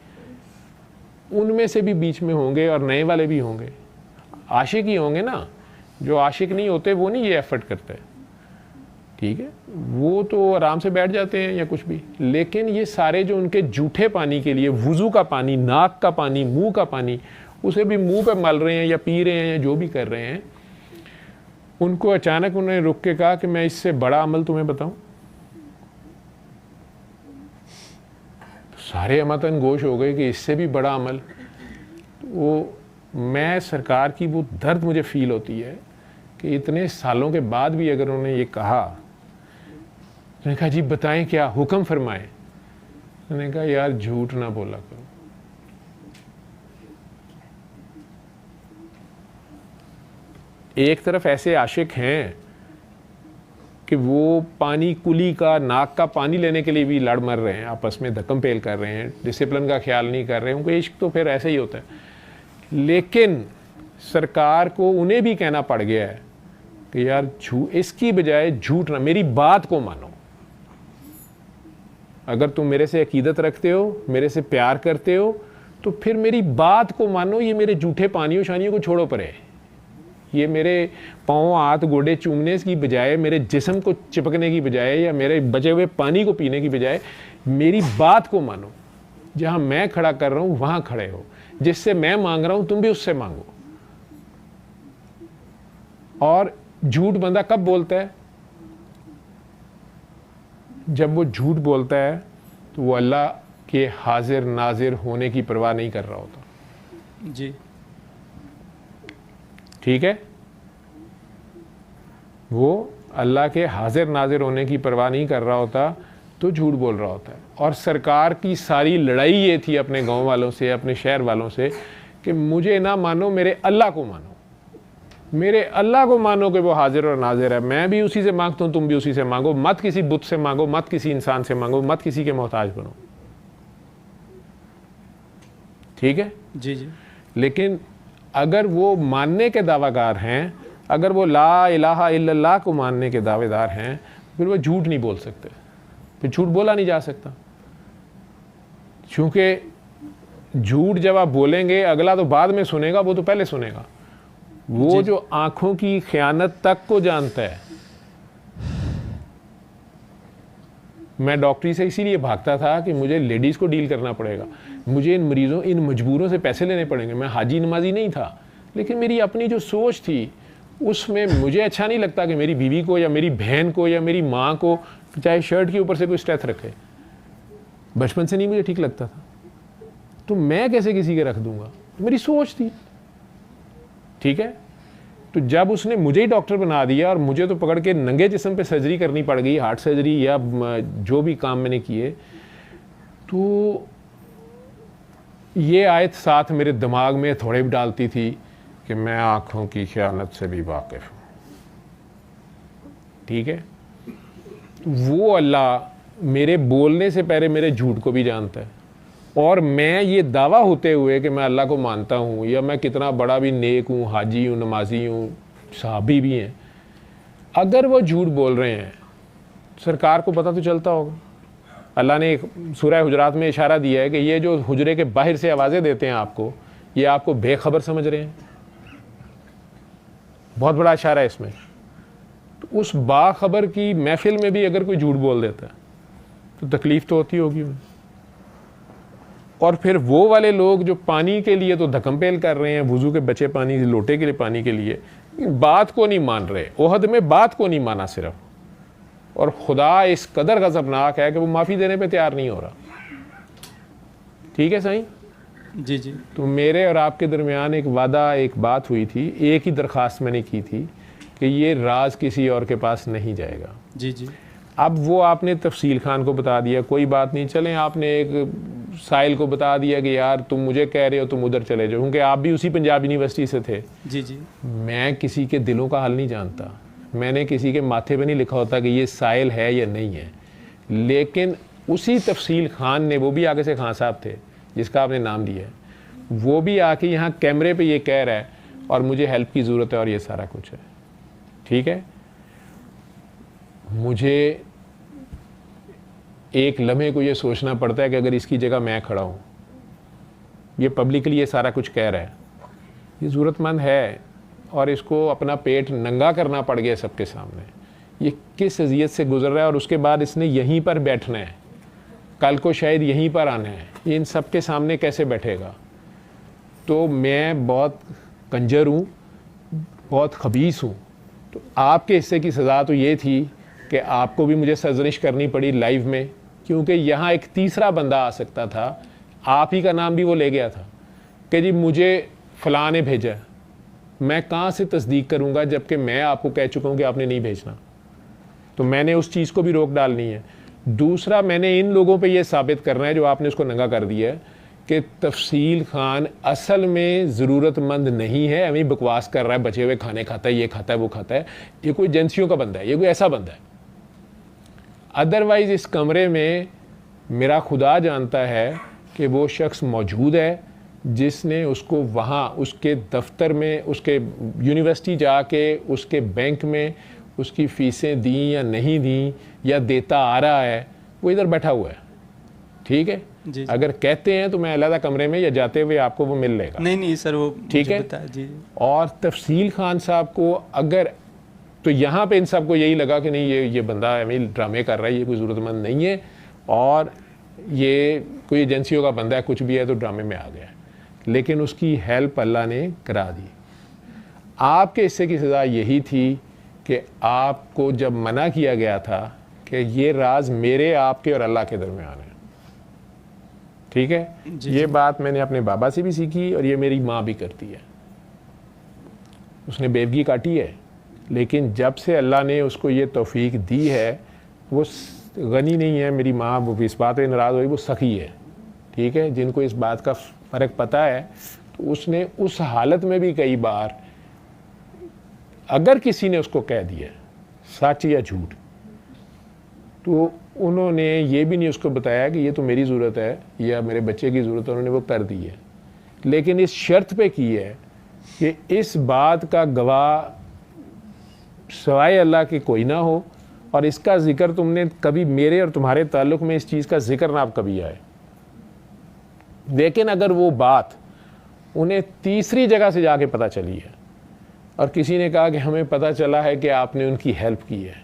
उनमें से भी बीच में होंगे और नए वाले भी होंगे। आशिक ही होंगे ना, जो आशिक नहीं होते वो नहीं ये एफर्ट करते, ठीक है। वो तो आराम से बैठ जाते हैं या कुछ भी। लेकिन ये सारे जो उनके जूठे पानी के लिए, वुज़ू का पानी, नाक का पानी, मुंह का पानी, उसे भी मुंह पे मल रहे हैं या पी रहे हैं या जो भी कर रहे हैं, उनको अचानक उन्होंने रुक के कहा कि मैं इससे बड़ा अमल तुम्हें बताऊं। सारे अमतन गोश हो गए कि इससे भी बड़ा अमल। वो मैं सरकार की वो दर्द मुझे फील होती है कि इतने सालों के बाद भी अगर उन्होंने ये कहा, मैंने कहा जी बताएं क्या हुक्म फरमाएं। मैंने कहा यार झूठ ना बोला करो। एक तरफ ऐसे आशिक हैं कि वो पानी, कुली का, नाक का पानी लेने के लिए भी लड़ मर रहे हैं, आपस में धक्कम पेल कर रहे हैं, डिसिप्लिन का ख्याल नहीं कर रहे हैं। उनको इश्क तो फिर ऐसे ही होता है। लेकिन सरकार को उन्हें भी कहना पड़ गया है कि यार इसकी बजाय झूठ ना, मेरी बात को मानो। अगर तुम मेरे से अकीदत रखते हो, मेरे से प्यार करते हो, तो फिर मेरी बात को मानो। ये मेरे झूठे पानियों शानियों को छोड़ो परे। ये मेरे पाँव हाथ गोडे चूमने की बजाय, मेरे जिस्म को चिपकने की बजाय, या मेरे बचे हुए पानी को पीने की बजाय मेरी बात को मानो। जहाँ मैं खड़ा कर रहा हूँ वहाँ खड़े हो। जिससे मैं मांग रहा हूँ तुम भी उससे मांगो। और झूठ बंदा कब बोलता है? जब वो झूठ बोलता है तो वो अल्लाह के हाजिर नाजिर होने की परवाह नहीं कर रहा होता। जी, ठीक है? वो अल्लाह के हाजिर नाजिर होने की परवाह नहीं कर रहा होता तो झूठ बोल रहा होता है। और सरकार की सारी लड़ाई ये थी अपने गांव वालों से, अपने शहर वालों से, कि मुझे ना मानो, मेरे अल्लाह को मानो। मेरे अल्लाह को मानो कि वो हाजिर और नाजिर है। मैं भी उसी से मांगता हूँ, तुम भी उसी से मांगो। मत किसी बुत से मांगो, मत किसी इंसान से मांगो, मत किसी के मोहताज बनो। ठीक है? जी जी। लेकिन अगर वो मानने के दावागार हैं, अगर वो ला इलाहा इल्लल्लाह को मानने के दावेदार हैं, फिर वो झूठ नहीं बोल सकते। फिर झूठ बोला नहीं जा सकता, क्योंकि झूठ जब आप बोलेंगे अगला तो बाद में सुनेगा, वो तो पहले सुनेगा। वो जो आंखों की खयानत तक को जानता है। मैं डॉक्टरी से इसीलिए भागता था कि मुझे लेडीज़ को डील करना पड़ेगा, मुझे इन मरीज़ों, इन मजबूरों से पैसे लेने पड़ेंगे। मैं हाजी नमाजी नहीं था, लेकिन मेरी अपनी जो सोच थी उसमें मुझे अच्छा नहीं लगता कि मेरी बीवी को या मेरी बहन को या मेरी माँ को चाहे शर्ट के ऊपर से कोई स्टेथ रखे। बचपन से नहीं मुझे ठीक लगता था, तो मैं कैसे किसी के रख दूंगा? तो मेरी सोच थी। ठीक है? तो जब उसने मुझे ही डॉक्टर बना दिया और मुझे तो पकड़ के नंगे जिस्म पे सर्जरी करनी पड़ गई, हार्ट सर्जरी या जो भी काम मैंने किए, तो ये आयत साथ मेरे दिमाग में थोड़े भी डालती थी कि मैं आँखों की ख़यानत से भी वाकिफ़ हूँ। ठीक है? वो अल्लाह मेरे बोलने से पहले मेरे झूठ को भी जानता है। और मैं ये दावा होते हुए कि मैं अल्लाह को मानता हूँ, या मैं कितना बड़ा भी नेक हूँ, हाजी हूँ, नमाजी हूँ, सहाबी भी हैं, अगर वो झूठ बोल रहे हैं, सरकार को पता तो चलता होगा। अल्लाह ने एक सूरह हुजरात में इशारा दिया है कि ये जो हुजरे के बाहर से आवाज़ें देते हैं आपको, ये आपको बेखबर समझ रहे हैं। बहुत बड़ा इशारा है इसमें। तो उस बाखबर की महफिल में भी अगर कोई झूठ बोल देता है तो तकलीफ़ तो होती होगी उन्हें। और फिर वो वाले लोग जो पानी के लिए तो धकमपेल कर रहे हैं, वुज़ू के बचे पानी, लोटे के लिए पानी के लिए, बात को नहीं मान रहे। ओहद में बात को नहीं माना सिर्फ, और खुदा इस कदर गज़बनाक है कि वो माफ़ी देने पे तैयार नहीं हो रहा। ठीक है साईं? जी जी। तो मेरे और आपके दरमियान एक वादा, एक बात हुई थी, एक ही दरख्वास्त मैंने की थी कि ये राज किसी और के पास नहीं जाएगा। जी जी। अब वो आपने तफसील खान को बता दिया, कोई बात नहीं, चलें आपने एक साहिल को बता दिया कि यार तुम मुझे कह रहे हो तुम उधर चले जाओ, क्योंकि आप भी उसी पंजाब यूनिवर्सिटी से थे। जी जी। मैं किसी के दिलों का हाल नहीं जानता, मैंने किसी के माथे पे नहीं लिखा होता कि ये साहिल है या नहीं है। लेकिन उसी तफसील खान ने, वो भी आगे से खान साहब थे जिसका आपने नाम दिया है, वो भी आके यहाँ कैमरे पे ये कह रहा है और मुझे हेल्प की ज़रूरत है और ये सारा कुछ है। ठीक है? मुझे एक लम्हे को ये सोचना पड़ता है कि अगर इसकी जगह मैं खड़ा हूँ, ये पब्लिकली ये सारा कुछ कह रहा है, ये ज़रूरतमंद है और इसको अपना पेट नंगा करना पड़ गया सबके सामने, ये किस अज़ियत से गुजर रहा है, और उसके बाद इसने यहीं पर बैठना है, कल को शायद यहीं पर आना है, ये इन सब के सामने कैसे बैठेगा? तो मैं बहुत कंजर हूँ, बहुत खबीस हूँ। तो आपके हिस्से की सज़ा तो ये थी कि आपको भी मुझे सरजनिश करनी पड़ी लाइव में, क्योंकि यहाँ एक तीसरा बंदा आ सकता था, आप ही का नाम भी वो ले गया था कि जी मुझे फ़लाँ ने भेजा। मैं कहाँ से तस्दीक करूँगा जबकि मैं आपको कह चुका हूँ कि आपने नहीं भेजना? तो मैंने उस चीज़ को भी रोक डालनी है। दूसरा, मैंने इन लोगों पे ये साबित करना है जो आपने उसको नंगा कर दिया है कि तफसील खान असल में ज़रूरतमंद नहीं है, हमें बकवास कर रहा है, बचे हुए खाने खाता है, ये खाता है, वो खाता है, ये कोई एजेंसियों का बंदा है, ये कोई ऐसा बंदा है। अदरवाइज़ इस कमरे में मेरा खुदा जानता है कि वो शख्स मौजूद है, जिसने उसको वहाँ उसके दफ्तर में, उसके यूनिवर्सिटी जाके उसके बैंक में उसकी फ़ीसें दी या नहीं दी या देता आ रहा है, वो इधर बैठा हुआ है। ठीक है जी। अगर कहते हैं तो मैं अलग कमरे में या जाते हुए आपको वो मिल लेगा। नहीं सर, वो ठीक है जी। और तफसील खान साहब को अगर, तो यहाँ पे इन सबको यही लगा कि नहीं ये बंदा एमिल ड्रामे कर रहा है, ये कोई ज़रूरतमंद नहीं है और ये कोई एजेंसियों का बंदा है, कुछ भी है तो ड्रामे में आ गया। लेकिन उसकी हेल्प अल्लाह ने करा दी। आपके हिस्से की सज़ा यही थी कि आपको जब मना किया गया था कि ये राज मेरे, आपके और अल्लाह के दरमियान है। ठीक है ये बात मैंने अपने बाबा से भी सीखी और ये मेरी माँ भी करती है। उसने बेवगी काटी है, लेकिन जब से अल्लाह ने उसको ये तौफीक दी है, वो गनी नहीं है मेरी माँ, वो इस बात पे नाराज़ हुई, वो सखी है। ठीक है जिनको इस बात का फ़र्क पता है, तो उसने उस हालत में भी कई बार अगर किसी ने उसको कह दिया सच या झूठ, तो उन्होंने ये भी नहीं उसको बताया कि ये तो मेरी ज़रूरत है या मेरे बच्चे की ज़रूरत है, उन्होंने वो कर दी है। लेकिन इस शर्त पे की है कि इस बात का गवाह सवाए अल्लाह के कोई ना हो और इसका जिक्र तुमने कभी, मेरे और तुम्हारे ताल्लुक़ में इस चीज़ का जिक्र ना आप कभी आए। लेकिन अगर वो बात उन्हें तीसरी जगह से जाके पता चली है और किसी ने कहा कि हमें पता चला है कि आपने उनकी हेल्प की है,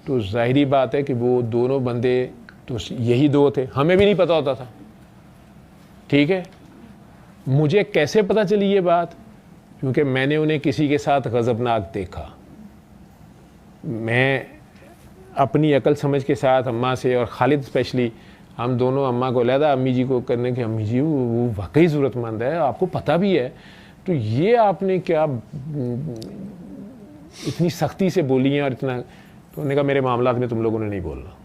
तो ज़ाहिरी बात है कि वो दोनों बंदे तो यही दो थे, हमें भी नहीं पता होता था। ठीक है मुझे कैसे पता चली ये बात? क्योंकि मैंने उन्हें किसी के साथ गज़बनाक देखा। मैं अपनी अकल समझ के साथ अम्मा से और खालिद स्पेशली, हम दोनों अम्मा को लहदा अम्मी जी को करने के, अम्मी जी वो वाकई ज़रूरतमंद है, आपको पता भी है, तो ये आपने क्या इतनी सख्ती से बोली है और इतना, तो उन्होंने कहा मेरे मामलात में तुम लोगों ने नहीं बोलना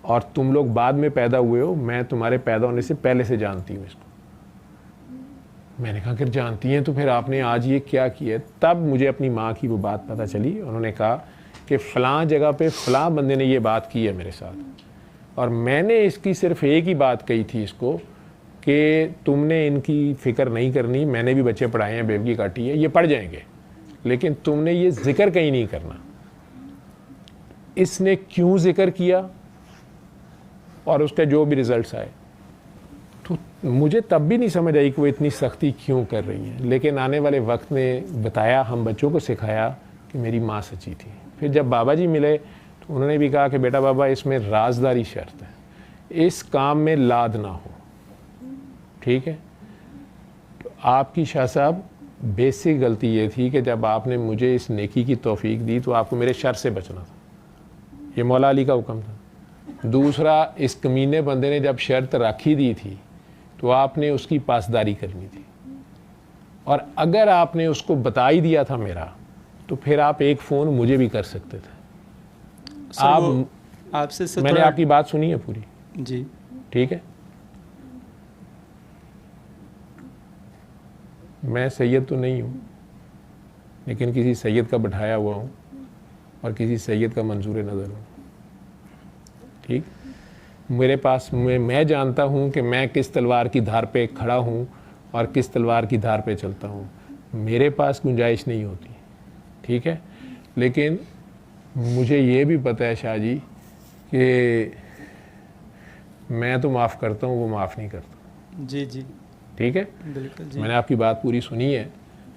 और तुम लोग बाद में पैदा हुए हो, मैं तुम्हारे पैदा होने से पहले से जानती हूँ इसको। मैंने कहा अगर जानती हैं तो फिर आपने आज ये क्या किया? तब मुझे अपनी माँ की वो बात पता चली। उन्होंने कहा कि फ़लाँ जगह पे फ़लाँ बंदे ने ये बात की है मेरे साथ और मैंने इसकी सिर्फ एक ही बात कही थी इसको कि तुमने इनकी फ़िक्र नहीं करनी, मैंने भी बच्चे पढ़ाए हैं, बेवगी काटी है, ये पढ़ जाएंगे, लेकिन तुमने ये जिक्र कहीं नहीं करना। इसने क्यों जिक्र किया और उसके जो भी रिज़ल्ट्स आए, तो मुझे तब भी नहीं समझ आई कि वो इतनी सख्ती क्यों कर रही है। लेकिन आने वाले वक्त ने बताया, हम बच्चों को सिखाया कि मेरी माँ सच्ची थी। फिर जब बाबा जी मिले तो उन्होंने भी कहा कि बेटा बाबा इसमें राजदारी शर्त है, इस काम में लाद ना हो। ठीक है तो आपकी शाह साहब बेसिक गलती ये थी कि जब आपने मुझे इस नेकी की तौफीक दी तो आपको मेरे शर से बचना था, ये मौला अली का हुक्म था। दूसरा, इस कमीने बंदे ने जब शर्त राखी दी थी तो आपने उसकी पासदारी करनी थी और अगर आपने उसको बता ही दिया था मेरा, तो फिर आप एक फ़ोन मुझे भी कर सकते थे। आपसे मैंने आपकी बात सुनी है पूरी जी। ठीक है मैं सैयद तो नहीं हूँ, लेकिन किसी सैयद का बैठाया हुआ हूँ और किसी सैयद का मंजूर नज़र हूँ। ठीक मेरे पास मैं जानता हूँ कि मैं किस तलवार की धार पे खड़ा हूँ और किस तलवार की धार पे चलता हूँ। मेरे पास गुंजाइश नहीं होती। ठीक है लेकिन मुझे ये भी पता है शाह जी कि मैं तो माफ़ करता हूँ, वो माफ़ नहीं करता। जी जी ठीक है बिल्कुल जी। मैंने आपकी बात पूरी सुनी है,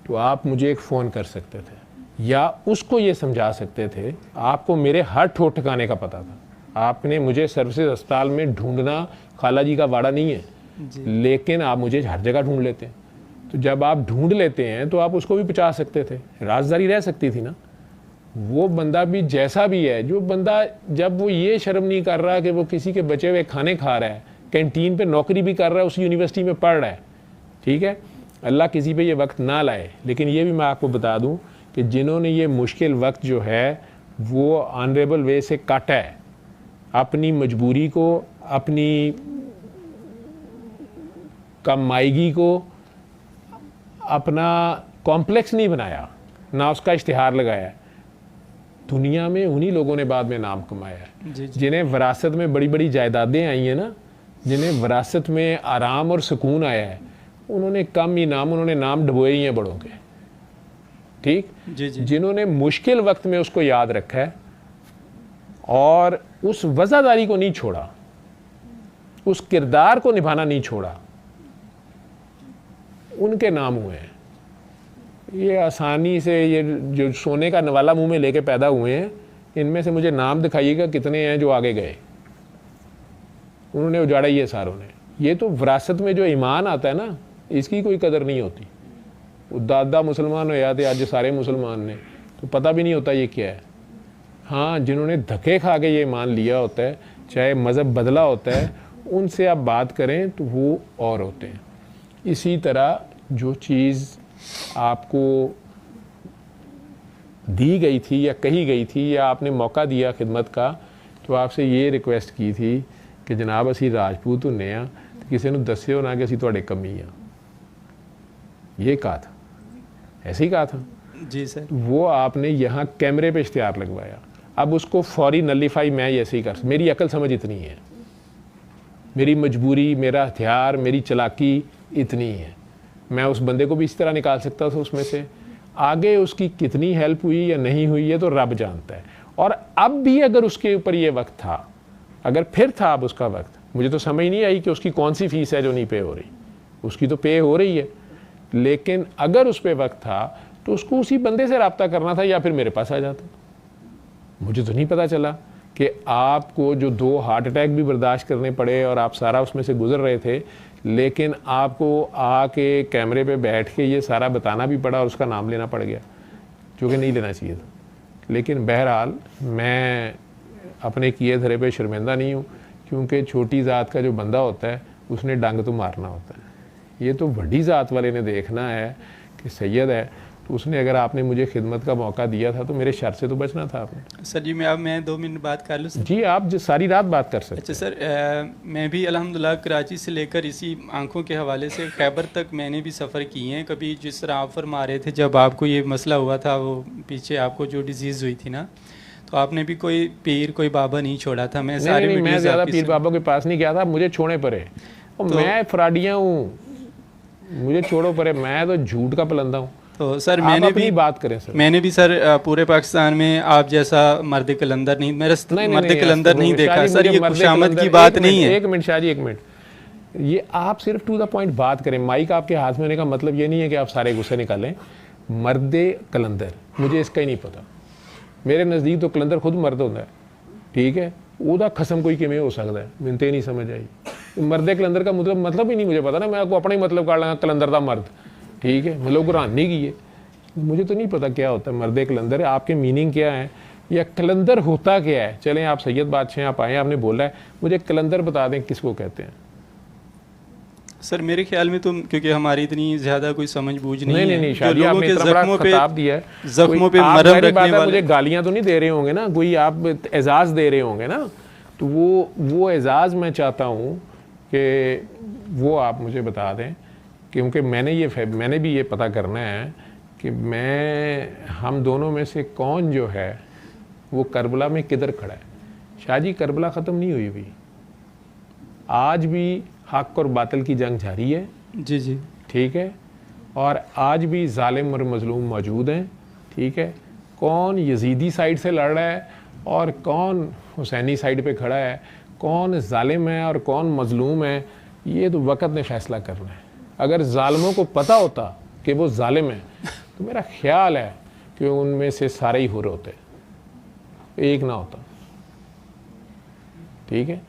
तो आप मुझे एक फ़ोन कर सकते थे या उसको ये समझा सकते थे। आपको मेरे हर ठोठ ठिकाने का पता था। आपने मुझे सर्विसेज अस्पताल में ढूंढना खाला जी का वाड़ा नहीं है, लेकिन आप मुझे हर जगह ढूंढ लेते हैं। तो जब आप ढूंढ लेते हैं तो आप उसको भी बचा सकते थे, राजदारी रह सकती थी ना। वो बंदा भी जैसा भी है, जो बंदा जब वो ये शर्म नहीं कर रहा कि वो किसी के बचे हुए खाने खा रहा है, कैंटीन पे नौकरी भी कर रहा है, उस यूनिवर्सिटी में पढ़ रहा है। ठीक है अल्लाह किसी पे ये वक्त ना लाए। लेकिन ये भी मैं आपको बता दूं कि जिन्होंने ये मुश्किल वक्त जो है वो ऑनरेबल वे से काटा है, अपनी मजबूरी को, अपनी कमाईगी को अपना कॉम्प्लेक्स नहीं बनाया, ना उसका इश्तिहार लगाया। दुनिया में उन्हीं लोगों ने बाद में नाम कमाया है जिन्हें विरासत में बड़ी बड़ी जायदादें आई हैं ना, जिन्हें विरासत में आराम और सुकून आया है, उन्होंने कम ही नाम, उन्होंने नाम डुबोए ही हैं बड़ों के, ठीक। जी जी। जिन्होंने मुश्किल वक्त में उसको याद रखा है और उस वज़ादारी को नहीं छोड़ा, उस किरदार को निभाना नहीं छोड़ा, उनके नाम हुए हैं। ये आसानी से ये जो सोने का नवाला मुंह में लेके पैदा हुए हैं, इनमें से मुझे नाम दिखाइएगा कितने हैं जो आगे गए। उन्होंने उजाड़ा ही है सारों ने। ये तो विरासत में जो ईमान आता है ना, इसकी कोई कदर नहीं होती। वो दादा मुसलमान हो या थे, आज सारे मुसलमान ने, तो पता भी नहीं होता ये क्या है। हाँ, जिन्होंने धक्के खा के ये ईमान लिया होता है, चाहे मज़हब बदला होता है, उनसे आप बात करें तो वो और होते हैं। इसी तरह जो चीज़ आपको दी गई थी या कही गई थी या आपने मौका दिया खिदमत का, तो आपसे ये रिक्वेस्ट की थी कि जनाब असी राजपूत होने आ, तो किसी ने दस्यो ना कि असी तुहाडे कमी आ। ये कहा था, ऐसे ही कहा था जी सर। वो आपने यहाँ कैमरे पे इश्तिहार लगवाया। अब उसको फौरी नलीफाई मैं ऐसे ही कर, मेरी अकल समझ इतनी है, मेरी मजबूरी, मेरा हथियार, मेरी चालाकी इतनी है। मैं उस बंदे को भी इस तरह निकाल सकता था उसमें से। आगे उसकी कितनी हेल्प हुई या नहीं हुई है तो रब जानता है। और अब भी अगर उसके ऊपर ये वक्त था, अगर फिर था अब उसका वक्त, मुझे तो समझ नहीं आई कि उसकी कौन सी फीस है जो नहीं पे हो रही। उसकी तो पे हो रही है, लेकिन अगर उस पर वक्त था तो उसको उसी बंदे से रब्ता करना था या फिर मेरे पास आ जाता। मुझे तो नहीं पता चला कि आपको जो 2 हार्ट अटैक भी बर्दाश्त करने पड़े और आप सारा उसमें से गुजर रहे थे, लेकिन आपको आके कैमरे पे बैठ के ये सारा बताना भी पड़ा और उसका नाम लेना पड़ गया, जो कि नहीं लेना चाहिए था। लेकिन बहरहाल मैं अपने किए धरे पे शर्मिंदा नहीं हूँ, क्योंकि छोटी ज़ात का जो बंदा होता है उसने डंग तो मारना होता है। ये तो बड़ी ज़ात वाले ने देखना है कि सैयद है, तो उसने अगर आपने मुझे खिदमत का मौका दिया था तो मेरे शर से तो बचना था आपने। सर जी, मैं 2 मिनट बात कर लूँ सर? जी, आप जो सारी रात बात कर सकते हैं। अच्छा सर, मैं भी अल्हम्दुलिल्लाह कराची से लेकर इसी आंखों के हवाले से खैबर तक मैंने भी सफ़र किए हैं। कभी जिस तरह आप फरमा रहे थे, जब आपको ये मसला हुआ था, वो पीछे आपको जो डिजीज़ हुई थी ना, तो आपने भी कोई पीर, कोई बाबा नहीं छोड़ा था। मैं सारे मैं ज़्यादा पीर बाबा के पास नहीं गया था, मुझे छोड़े पड़े। और मैं फ्राडिया हूँ, मुझे छोड़ो परे, मैं तो झूठ का पलंदा हूँ। तो सर मैंने भी बात करें सर, मैंने भी सर पूरे पाकिस्तान में आप जैसा मर्द कलंदर नहीं, मेरा मर्द कलंदर नहीं देखा सर। ये खुशामद की बात नहीं है। 1 मिनट शाह जी, 1 मिनट, ये आप सिर्फ टू द पॉइंट बात करें। माइक आपके हाथ में होने का मतलब ये नहीं है कि आप सारे गुस्से निकालें। मर्द कलंदर, मुझे इसका ही नहीं पता। मेरे नज़दीक तो कलंदर खुद मर्द होता है, ठीक है। ਉਹਦਾ खसम कोई किमें हो सकता है, मैंने तो नहीं समझ आई। मर्द कलंदर का मतलब ही नहीं मुझे पता ना, मैं आपको अपना ही मतलब काट लगा कलंदर का मर्द, ठीक है। मतलब कुरान नहीं की है, मुझे तो नहीं पता क्या होता है मर्द कलंदर, आपके मीनिंग क्या है या कलंदर होता क्या है। चलें आप सैयद बादशाह आप आए, आपने बोला है, मुझे कलंदर बता दें किसको कहते हैं। सर मेरे ख्याल में तो क्योंकि हमारी इतनी ज़्यादा कोई समझ बूझ नहीं है, नहीं, जो लोगों के ज़ख्मों पे दिया है, ज़ख्मों पे मरहम रखने वाले। मुझे गालियाँ तो नहीं दे रहे होंगे ना, कोई आप एजाज़ दे रहे होंगे ना, तो वो एजाज़ मैं चाहता हूँ कि वो आप मुझे बता दें, क्योंकि मैंने भी ये पता करना है कि हम दोनों में से कौन जो है वो करबला में किधर खड़ा है। शाह जी, करबला ख़त्म नहीं हुई हुई, आज भी हक और बातिल की जंग जारी है। जी जी, ठीक है। और आज भी जालिम और मजलूम मौजूद हैं, ठीक है। कौन यजीदी साइड से लड़ रहा है और कौन हुसैनी साइड पे खड़ा है, कौन जालिम है और कौन मजलूम है, ये तो वक़्त ने फ़ैसला करना है। अगर जालिमों को पता होता कि वो जालिम है तो मेरा ख्याल है कि उनमें से सारे ही हुर होते, एक ना होता, ठीक है।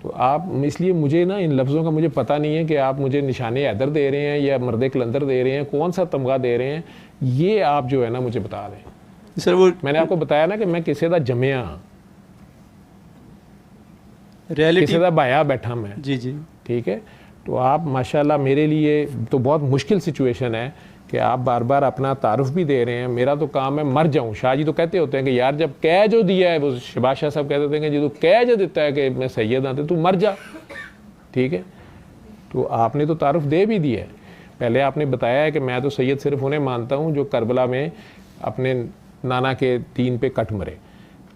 तो आप, इसलिए मुझे ना इन लफ्ज़ों का मुझे पता नहीं है कि आप मुझे निशाने हैदर दे रहे हैं या मर्द कलंदर दे रहे हैं, कौन सा तमगा दे रहे हैं, ये आप जो है ना मुझे बता दें। सर वो मैंने आपको बताया ना कि मैं किसी का जमिया, रियलिटी किसी का भाया बैठा मैं, जी जी, ठीक है। तो आप माशाल्लाह, मेरे लिए तो बहुत मुश्किल सिचुएशन है कि आप बार बार अपना तारुफ भी दे रहे हैं। मेरा तो काम है मर जाऊं। शाह जी तो कहते होते हैं कि यार जब कह जो दिया है, वो शहबाज शाह साहब कहते थे कि जी तू कह जो देता है कि मैं सैयद आते, तू मर जा, ठीक है। तो आपने तो तारुफ दे भी दिया है। पहले आपने बताया है कि मैं तो सैयद सिर्फ उन्हें मानता हूँ जो करबला में अपने नाना के दीन पे कट मरे,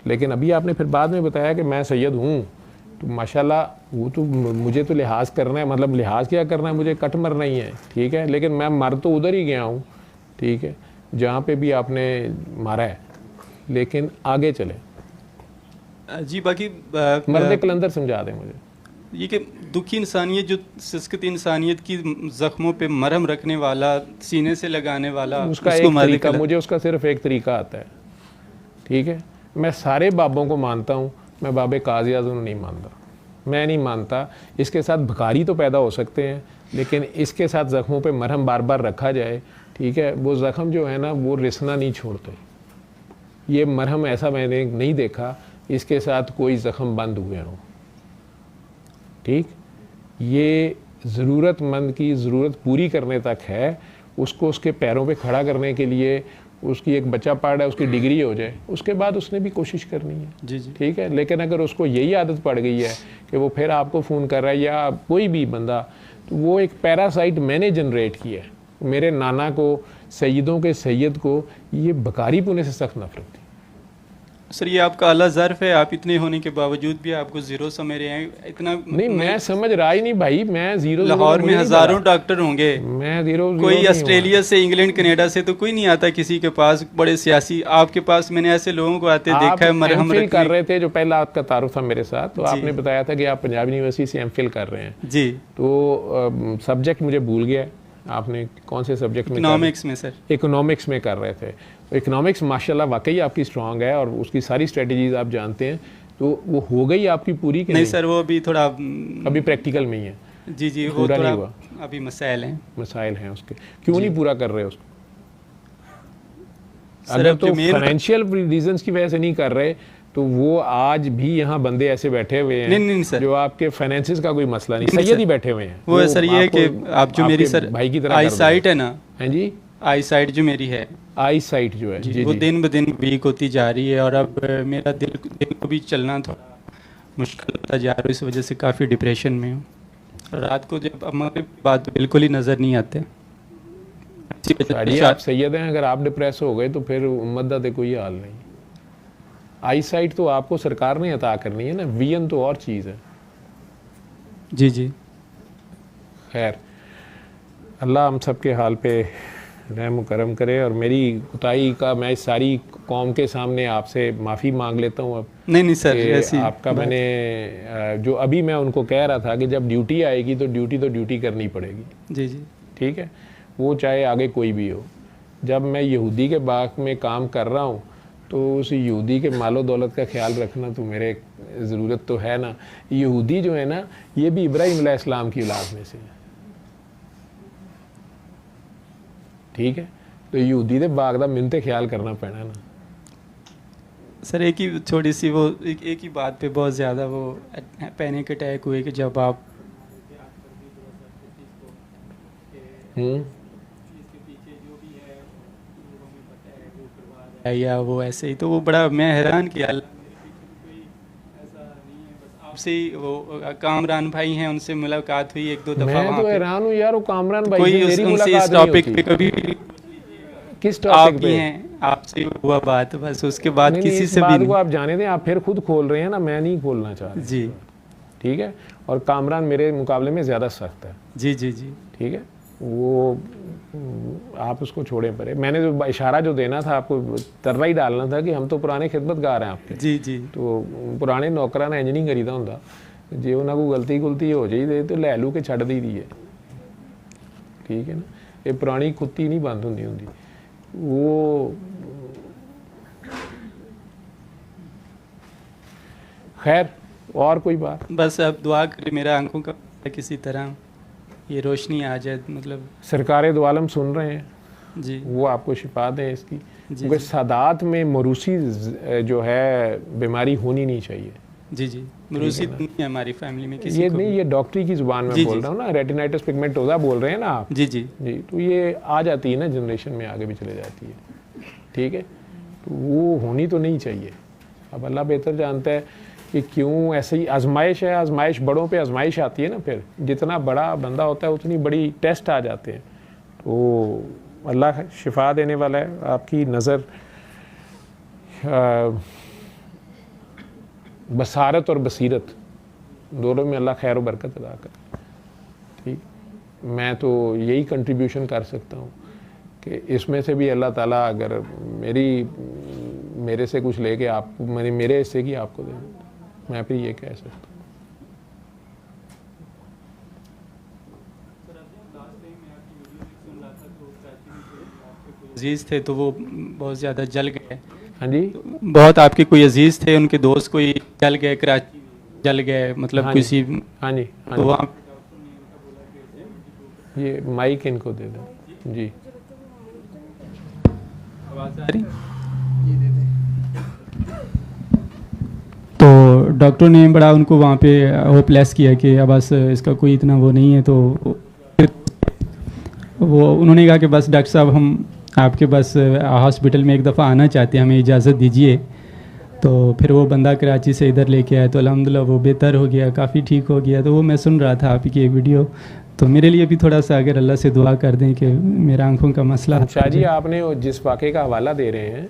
लेकिन अभी आपने फिर बाद में बताया कि मैं सैयद हूँ, तो माशाल्लाह वो तो मुझे तो लिहाज करना है, मतलब लिहाज क्या करना है, मुझे कट मरना ही है, ठीक है, लेकिन मैं मर तो उधर ही गया हूँ, ठीक है, जहाँ पे भी आपने मारा है, लेकिन आगे चले। जी बाकी मर्द कलंदर समझा दें मुझे ये कि दुखी इंसानियत, जो सिसकती इंसानियत की ज़ख्मों पे मरहम रखने वाला, सीने से लगाने वाला, उसका एक तरीका, मुझे उसका सिर्फ एक तरीका आता है, ठीक है। मैं सारे बाबों को मानता हूँ, मैं बाबे काज़ी आज़म नहीं मानता, मैं नहीं मानता। इसके साथ भिखारी तो पैदा हो सकते हैं, लेकिन इसके साथ ज़ख्मों पे मरहम बार बार रखा जाए, ठीक है, वो ज़ख्म जो है ना वो रिसना नहीं छोड़ते। ये मरहम ऐसा मैंने नहीं देखा इसके साथ कोई ज़ख्म बंद हुए हों, ठीक। ये ज़रूरतमंद की ज़रूरत पूरी करने तक है, उसको उसके पैरों पे खड़ा करने के लिए उसकी एक बच्चा पढ़ रहा है, उसकी डिग्री हो जाए, उसके बाद उसने भी कोशिश करनी है, जी जी, ठीक है। लेकिन अगर उसको यही आदत पड़ गई है कि वो फिर आपको फ़ोन कर रहा है या कोई भी बंदा, तो वो एक पैरासाइट मैंने जनरेट किया है। मेरे नाना को, सैयदों के सैयद को ये बकारी पुने से सख्त नफरत थी। सर ये आपका आला ज़र्फ़ है, आप इतने होने के बावजूद भी आपको ज़ीरो समझ रहे हैं, इतना नहीं मैं समझ रहा ही नहीं भाई, मैं ज़ीरो, लाहौर में हज़ारों डॉक्टर होंगे, मैं ज़ीरो कोई ऑस्ट्रेलिया से, इंग्लैंड, कनाडा से तो कोई नहीं आता किसी के पास, बड़े सियासी। आपके पास मैंने ऐसे लोगों को आते देखा है, मरहम एमफिल कर रहे थे, जो पहला आपका तारुफ था मेरे साथ, तो आपने बताया था कि आप पंजाब यूनिवर्सिटी से एमफिल कर रहे हैं जी, तो सब्जेक्ट मुझे भूल गया, आपने कौन से सब्जेक्ट में? इकोनॉमिक्स में सर, इकोनॉमिक्स में कर रहे थे। इकोनॉमिक्स माशाल्लाह वाकई आपकी स्ट्रांग है और उसकी सारी स्ट्रेटजीज आप जानते हैं, तो वो हो गई आपकी पूरी कि नहीं सर, वो अभी थोड़ा अभी प्रैक्टिकल में ही है। जी जी, वो पूरा थोड़ा नहीं हुआ, अभी मसाइल हैं, मसाइल हैं उसके। क्यों नहीं पूरा कर रहे उसको? सर अगर अब तो जो मेन फाइनेंशियल रीजंस की वजह से नहीं कर रहे, तो वो आज भी यहाँ बंदे ऐसे बैठे हुए हैं नहीं सर, जो आपके फाइनेंसिस का कोई मसला नहीं, सैयद ही बैठे हुए हैं। वो है सर ये कि आप जो मेरी सर भाई की तरह आई साइट है ना, हैं जी, आई साइट जो मेरी है, आई साइट जो है जी, वो दिन ब दिन वीक होती जा रही है, और अब मेरा दिल को भी चलना थोड़ा मुश्किल होता जा रहा है, इस वजह से काफ़ी डिप्रेशन में हूँ। रात को जब हमारे बात बिल्कुल ही नज़र नहीं आते। आप सैयद हैं, अगर आप डिप्रेस हो गए तो फिर उम्मत दा दे कोई हाल नहीं। आई साइट तो आपको सरकार ने अता करनी है ना, विजन तो और चीज़ है। जी जी, खैर अल्लाह हम सब के हाल पे रहम करम करे, और मेरी कुताही का मैं सारी कौम के सामने आपसे माफ़ी मांग लेता हूँ अब। नहीं सर, ऐसी आपका मैंने जो अभी मैं उनको कह रहा था कि जब ड्यूटी आएगी तो ड्यूटी करनी पड़ेगी। जी जी, ठीक है, वो चाहे आगे कोई भी हो। जब मैं यहूदी के बाग में काम कर रहा हूँ तो उस यहूदी के मालो दौलत का ख्याल रखना तो मेरे ज़रूरत तो है ना। यहूदी जो है ना, ये भी इब्राहीम अलैहिस्सलाम की औलाद में से है, ठीक है, तो यहूदी के बाग का मैनू तो ख्याल करना पैना ना। सर एक ही छोटी सी वो एक ही बात पे बहुत ज़्यादा वो पैनिक अटैक हुए कि जब आप या वो ऐसे ही, तो वो बड़ा मैं हैरान किया। आपसे वो कामरान भाई हैं, उनसे मुलाकात हुई एक दो दफ़ा। मैं तो हैरान हूँ यार, वो कामरान भाई कोई मेरी उनसे मुलाकात इस टॉपिक पे कभी, किस टॉपिक पे हैं आपसे हुआ बात, बस उसके बाद किसी से भी नहीं। आप जाने दें, आप फिर खुद खोल रहे हैं ना, मैं नहीं खोलना चाह रहा जी, ठीक है। और कामरान मेरे मुकाबले में ज़्यादा सख्त है। जी जी जी, ठीक है, वो आप उसको छोड़ें परे। मैंने जो इशारा जो देना था आपको, तर्रा ही डालना था कि हम तो पुराने खिदमतगार हैं आपके। जी जी, तो पुराने नौकरा ने इंज नहीं करीदा होंदा, जे उन्होंने कोई गलती गुलती हो जाए तो लै लू के छड़ दी दी है, ठीक है ना। ये पुरानी कुत्ती नहीं बंद होंदी होंदी। वो खैर और कोई बात? बस अब दुआ करें मेरा आंखों का किसी तरह ये रोशनी आ जाए, मतलब सरकार दो आलम सुन रहे हैं जी, वो आपको शिफा दें इसकी, क्योंकि जी, सादात में मरूसी जो है बीमारी होनी नहीं चाहिए। जी जी, मरूसी नहीं है हमारी फैमिली में किसी ये को नहीं, ये डॉक्टरी की जुबान में बोल रहा हूँ ना, रेटिनाइटिस पिगमेंटोसा बोल रहे हैं ना आप। जी जी जी, तो ये आ जाती है ना, जनरेशन में आगे भी चले जाती है, ठीक है, तो वो होनी तो नहीं चाहिए। अब अल्लाह बेहतर जानता है कि क्यों ऐसे ही आजमाइश है, आजमाइश बड़ों पे आजमाइश आती है ना, फिर जितना बड़ा बंदा होता है उतनी बड़ी टेस्ट आ जाते हैं। तो अल्लाह शिफा देने वाला है। आपकी नज़र बसारत और बसीरत दोनों में अल्लाह खैर व बरकत अदा करे। ठीक, मैं तो यही कंट्रीब्यूशन कर सकता हूँ कि इसमें से भी अल्लाह ताला अगर मेरे से कुछ लेके आपको मेरे हिस्से की आपको दे, मैं फिर ये कह सकता हूँ। अजीज़ थे तो वो बहुत ज़्यादा जल गए। हाँ जी, बहुत आपके कोई अजीज़ थे, उनके दोस्त कोई जल गए, कराची जल गए, मतलब हाँ किसी। हाँ जी, हाँ तो जी। वहाँ ये माइक इनको दे दो जी। आवाज़ आ रही? तो डॉक्टर ने बड़ा उनको वहाँ पे होपलेस किया कि अब बस इसका कोई इतना वो नहीं है। तो वो उन्होंने कहा कि बस डॉक्टर साहब हम आपके बस हॉस्पिटल में एक दफ़ा आना चाहते हैं, हमें इजाज़त दीजिए। तो फिर वो बंदा कराची से इधर लेके आया, तो अल्हम्दुलिल्लाह वो बेहतर हो गया, काफ़ी ठीक हो गया। तो वो मैं सुन रहा था आपकी ये वीडियो, तो मेरे लिए भी थोड़ा सा अगर अल्लाह से दुआ कर दें कि मेरा आंखों का मसला। शाह जी, आपने जिस वाक़े का हवाला दे रहे हैं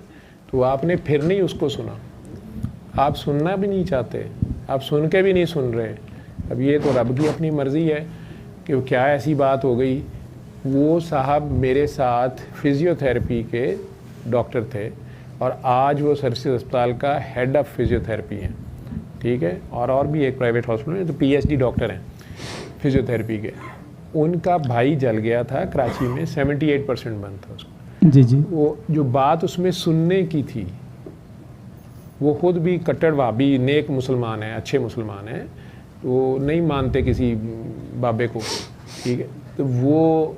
तो आपने फिर नहीं उसको सुना, आप सुनना भी नहीं चाहते, आप सुन के भी नहीं सुन रहे। अब ये तो रब की अपनी मर्ज़ी है कि क्या ऐसी बात हो गई। वो साहब मेरे साथ फिज़ियोथेरेपी के डॉक्टर थे और आज वो सरसी अस्पताल का हेड ऑफ़ फिज़ियोथेरेपी हैं। ठीक है, और भी एक प्राइवेट हॉस्पिटल में तो PhD डॉक्टर हैं फिज़ियोथेरेपी के। उनका भाई जल गया था कराची में, 78% बंद था उसका। जी जी। वो जो बात उसमें सुनने की थी, वो खुद भी कट्टर वहाबी नेक मुसलमान है, अच्छे मुसलमान हैं, वो नहीं मानते किसी बाबे को। ठीक है, तो वो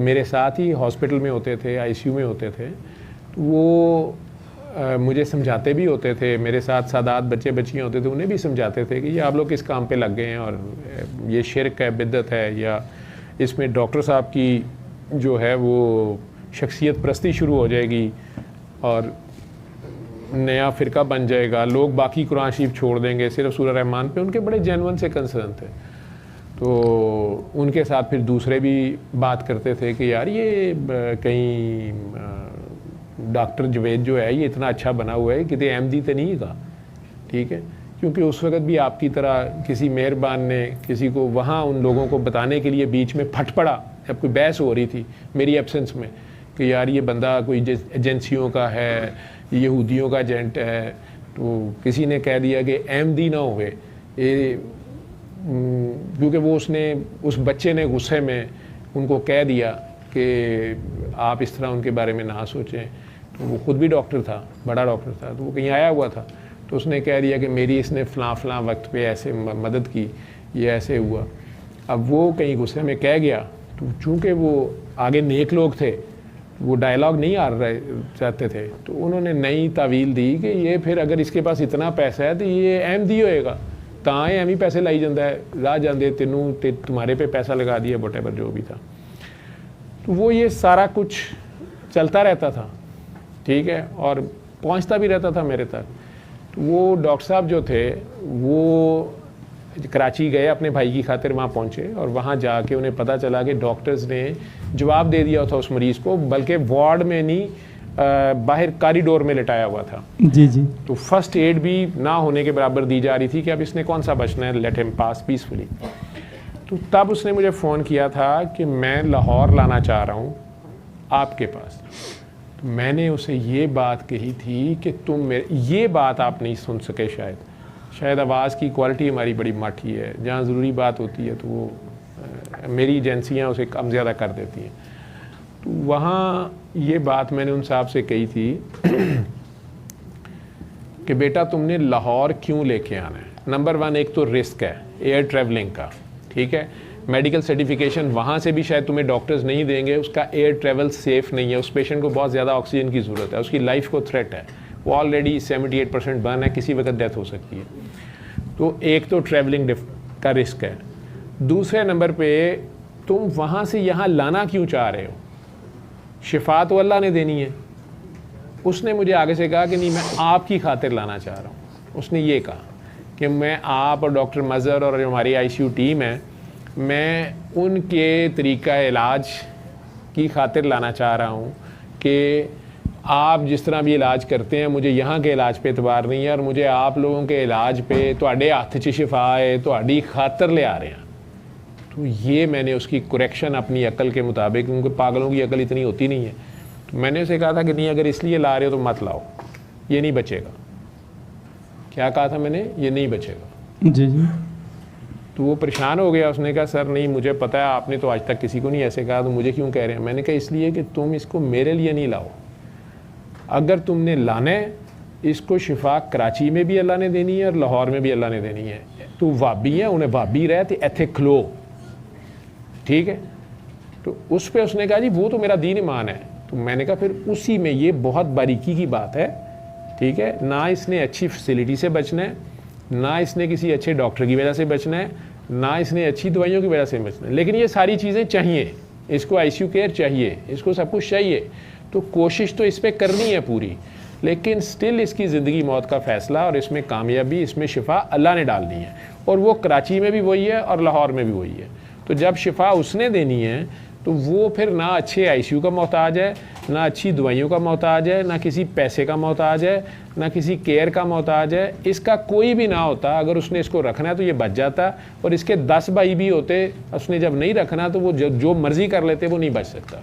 मेरे साथ ही हॉस्पिटल में होते थे, ICU में होते थे। तो वो मुझे समझाते भी होते थे, मेरे साथ सादात बच्चे बच्चियाँ होते थे, उन्हें भी समझाते थे कि ये आप लोग किस काम पे लग गए हैं और ये शिरक है, बिद्दत है, या इसमें डॉक्टर साहब की जो है वो शख्सियत परस्ती शुरू हो जाएगी और नया फ़िरका बन जाएगा, लोग बाकी कुरान शरीफ छोड़ देंगे, सिर्फ सूरह रहमान पे उनके बड़े जेन्युइन से कंसर्न थे। तो उनके साथ फिर दूसरे भी बात करते थे कि यार ये कहीं डॉक्टर जवेद जो है ये इतना अच्छा बना हुआ है, कितने अहमदी तो नहीं का। ठीक है, क्योंकि उस वक़्त भी आपकी तरह किसी मेहरबान ने किसी को वहाँ उन लोगों को बताने के लिए बीच में फट पड़ा, जब कोई बहस हो रही थी मेरी एब्सेंस में कि यार ये बंदा कोई एजेंसियों का है, यहूदियों का एजेंट है। तो किसी ने कह दिया कि अहमदी ना हुए ये, क्योंकि वो उस बच्चे ने गुस्से में उनको कह दिया कि आप इस तरह उनके बारे में ना सोचें। तो वो खुद भी डॉक्टर था, बड़ा डॉक्टर था, तो वो कहीं आया हुआ था, तो उसने कह दिया कि मेरी इसने फ़लाँ वक्त पे ऐसे मदद की, ये ऐसे हुआ। अब वो कहीं गुस्से में कह गया, तो चूँकि वो आगे नेक लोग थे, वो डायलॉग नहीं आ रहे चाहते थे, तो उन्होंने नई तावील दी कि ये फिर अगर इसके पास इतना पैसा है तो ये अहमदी होएगा, तां एवं पैसे लाई जाता है, राह जाते तेनू तुम्हारे पे पैसा लगा दिया, वटेवर जो भी था। तो वो ये सारा कुछ चलता रहता था। ठीक है, और पहुंचता भी रहता था मेरे तक। तो वो डॉक्टर साहब जो थे वो कराची गए, अपने भाई की खातिर वहाँ पहुँचे और वहाँ जाके उन्हें पता चला कि डॉक्टर्स ने जवाब दे दिया था उस मरीज़ को, बल्कि वार्ड में नहीं बाहर कॉरिडोर में लिटाया हुआ था। जी जी। तो फर्स्ट एड भी ना होने के बराबर दी जा रही थी कि अब इसने कौन सा बचना है, लेट हिम पास पीसफुली। तो तब उसने मुझे फ़ोन किया था कि मैं लाहौर लाना चाह रहा हूँ आपके पास। तो मैंने उसे ये बात कही थी कि तुम मेरे, ये बात आप नहीं सुन सके शायद आवाज़ की क्वालिटी हमारी बड़ी माठी है, जहाँ ज़रूरी बात होती है तो वो मेरी एजेंसियाँ उसे कम ज़्यादा कर देती हैं। तो वहाँ ये बात मैंने उन साहब से कही थी कि बेटा तुमने लाहौर क्यों लेके आना है। नंबर 1 एक तो रिस्क है एयर ट्रैवलिंग का। ठीक है, मेडिकल सर्टिफिकेशन वहाँ से भी शायद तुम्हें डॉक्टर्स नहीं देंगे, उसका एयर ट्रैवल सेफ़ नहीं है, उस पेशेंट को बहुत ज़्यादा ऑक्सीजन की ज़रूरत है, उसकी लाइफ को थ्रेट है, वो ऑलरेडी 78% बर्न है, किसी वक्त डेथ हो सकती है। तो एक तो ट्रैवलिंग का रिस्क है। दूसरे नंबर पे तुम वहाँ से यहाँ लाना क्यों चाह रहे हो, शिफा तो अल्लाह ने देनी है। उसने मुझे आगे से कहा कि नहीं मैं आपकी खातिर लाना चाह रहा हूँ। उसने ये कहा कि मैं आप और डॉक्टर मज़हर और हमारी ICU टीम है, मैं उनके तरीक़ा इलाज की खातिर लाना चाह रहा हूँ कि आप जिस तरह भी इलाज करते हैं, मुझे यहाँ के इलाज पे एतबार नहीं है, और मुझे आप लोगों के इलाज पे तुहाडे हत्थ च शिफा है, तुहाडी खातर ले आ रहे हैं। तो ये मैंने उसकी करेक्शन अपनी अकल के मुताबिक, क्योंकि पागलों की अकल इतनी होती नहीं है, तो मैंने उसे कहा था कि नहीं, अगर इसलिए ला रहे हो तो मत लाओ, ये नहीं बचेगा। क्या कहा था मैंने? ये नहीं बचेगा। जी जी। तो वो परेशान हो गया, उसने कहा सर नहीं, मुझे पता है आपने तो आज तक किसी को नहीं ऐसे कहा, तो मुझे क्यों कह रहे हैं? मैंने कहा इसलिए कि तुम इसको मेरे लिए नहीं लाओ, अगर तुमने लाना है इसको शिफा कराची में भी अल्लाह ने देनी है और लाहौर में भी अल्लाह ने देनी है। तू वाबी है, उन्हें वाबी रहे तो इत्थे खलो, ठीक है। तो उस पर उसने कहा जी वो तो मेरा दीन ईमान है। तो मैंने कहा फिर उसी में ये बहुत बारीकी की बात है, ठीक है। ना इसने अच्छी फैसिलिटी से बचना है, ना इसने किसी अच्छे डॉक्टर की वजह से बचना है, ना इसने अच्छी दवाइयों की वजह से बचना है, लेकिन ये सारी चीज़ें चाहिए, इसको आईसीयू केयर चाहिए, इसको सब कुछ चाहिए। तो कोशिश तो इस पर करनी है पूरी, लेकिन स्टिल इसकी ज़िंदगी मौत का फ़ैसला और इसमें कामयाबी, इसमें शिफा अल्लाह ने डालनी है। और वो कराची में भी वही है और लाहौर में भी वही है। तो जब शिफा उसने देनी है तो वो फिर ना अच्छे आईसीयू का मोहताज है, ना अच्छी दवाइयों का मोहताज है, ना किसी पैसे का मोहताज है, ना किसी केयर का मोहताज है। इसका कोई भी ना होता, अगर उसने इसको रखना है तो ये बच जाता, और इसके 10 भाई भी होते, उसने जब नहीं रखना तो वो जो मर्ज़ी कर लेते, वो नहीं बच सकता।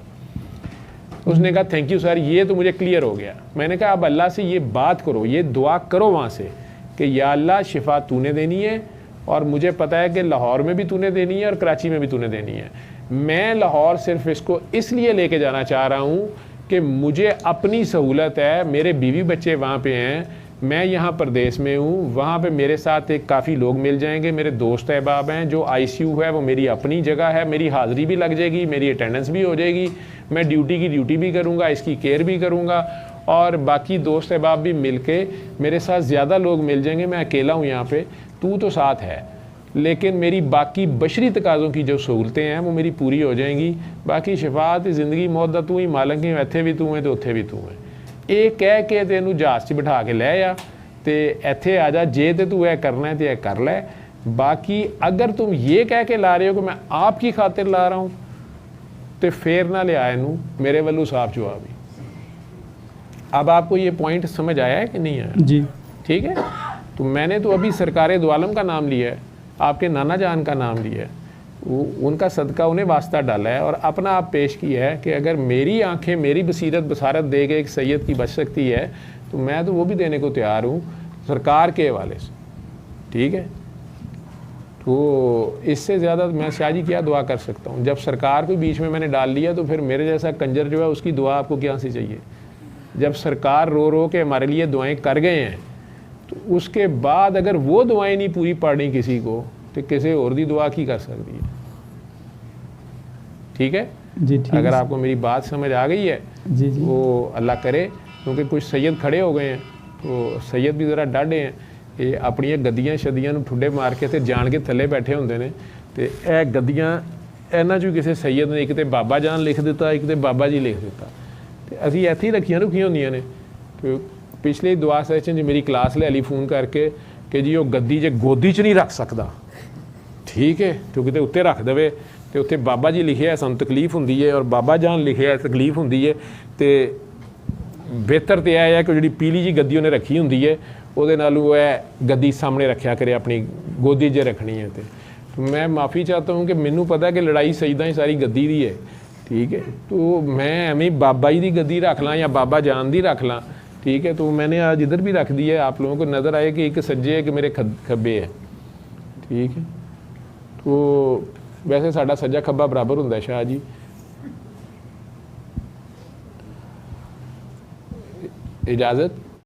उसने कहा थैंक यू सर, ये तो मुझे क्लियर हो गया। मैंने कहा अब अल्लाह से ये बात करो, ये दुआ करो वहाँ से कि या अल्लाह शिफा तूने देनी है, और मुझे पता है कि लाहौर में भी तूने देनी है और कराची में भी तूने देनी है। मैं लाहौर सिर्फ इसको इसलिए लेके जाना चाह रहा हूँ कि मुझे अपनी सहूलत है, मेरे बीवी बच्चे वहाँ पे हैं, मैं यहाँ प्रदेश में हूँ, वहाँ पे मेरे साथ एक काफ़ी लोग मिल जाएंगे, मेरे दोस्त अहबाब हैं। जो आईसीयू है वो मेरी अपनी जगह है, मेरी हाज़िरी भी लग जाएगी, मेरी अटेंडेंस भी हो जाएगी, मैं ड्यूटी की ड्यूटी भी करूँगा, इसकी केयर भी करूँगा, और बाकी दोस्त अहबाब भी मिल के मेरे साथ ज़्यादा लोग मिल जाएंगे। मैं अकेला हूँ यहाँ पे, तू तो साथ है, लेकिन मेरी बाकी बशरी तकाज़ों की जो सहूलतें हैं वो मेरी पूरी हो जाएंगी। बाकी शफात ज़िंदगी मौत दा तू ही मालक है, इत्थे भी तू है तो उत्थे भी तू है। ये कह के तेनू जहाज़ च बिठा के लै आ ते इत्थे आ जा, जे ते तू यह करना है तो यह कर लै। बाकी अगर तुम ये कह के ला रहे हो कि मैं आपकी खातिर ला रहा हूँ, तो फिर ना ले आए नू, मेरे वालों साफ जवाब ही। अब आपको ये पॉइंट समझ आया है कि नहीं आया? जी ठीक है। तो मैंने तो अभी सरकार दो आलम का नाम लिया है, आपके नाना जान का नाम लिया है, उनका सदका उन्हें वास्ता डाला है, और अपना आप पेश किया है कि अगर मेरी आंखें मेरी बसीरत बसारत दे के एक सैयद की बच सकती है तो मैं तो वो भी देने को तैयार हूँ सरकार के हवाले से, ठीक है। तो इससे ज़्यादा मैं शाह जी क्या दुआ कर सकता हूँ? जब सरकार को बीच में मैंने डाल लिया तो फिर मेरे जैसा कंजर जो है उसकी दुआ आपको क्या से चाहिए? जब सरकार रो रो के हमारे लिए दुआएं कर गए हैं तो उसके बाद अगर वो दुआएं नहीं पूरी पड़नी किसी को, तो किसी और दी दुआ की कर सकती है? ठीक है जी, ठीक। अगर आपको मेरी बात समझ आ गई है जी जी, वो अल्लाह करे, क्योंकि कुछ सैयद खड़े हो गए हैं, तो सैयद भी ज़रा डाढ़े हैं, ये अपनी गद्दियां शदियां ठुड्डे मार के ते जान के थले बैठे होंगे ने। तो यह गद्दियां इन्हां चों किसी सैयद ने एक तो बाबा जान लिख दिता, एक तो बाबा जी लिख दिता, तो असीं इत्थे ही रखियां रुखियां होंदियां ने। तो पिछले दुआ सैशन च मेरी क्लास ले ली फ़ोन करके कि जी वो गद्दी जे गोदी च नहीं रख सकता, ठीक है, तो किते उत्ते रख देवे तो उत्थे बाबा जी लिखे है सानूं तकलीफ हुंदी है, और बाबा जान लिखे है तकलीफ हुंदी है। तो बेहतर तो यह है कि जी पीली जी गद्दी उन्हें रखी हुंदी है, ਉਹਦੇ नालों वह गद्दी सामने रखा करे, अपनी गोदी च रखनी है। तो मैं माफ़ी चाहता हूँ कि मैनू पता है कि लड़ाई सजदा ही सारी गद्दी दी है, ठीक है। तो मैं एवं बाबा जी की गद्दी रख ला या बाबा जान दी रख ला, ठीक है। तो मैंने आज इधर भी रख दी है, आप लोगों को नज़र आए कि एक सज्जे है कि मेरे खब्बे है, ठीक है। तो वैसे साडा सज्जा खब्बा बराबर हुंदा शाह जी। इजाज़त।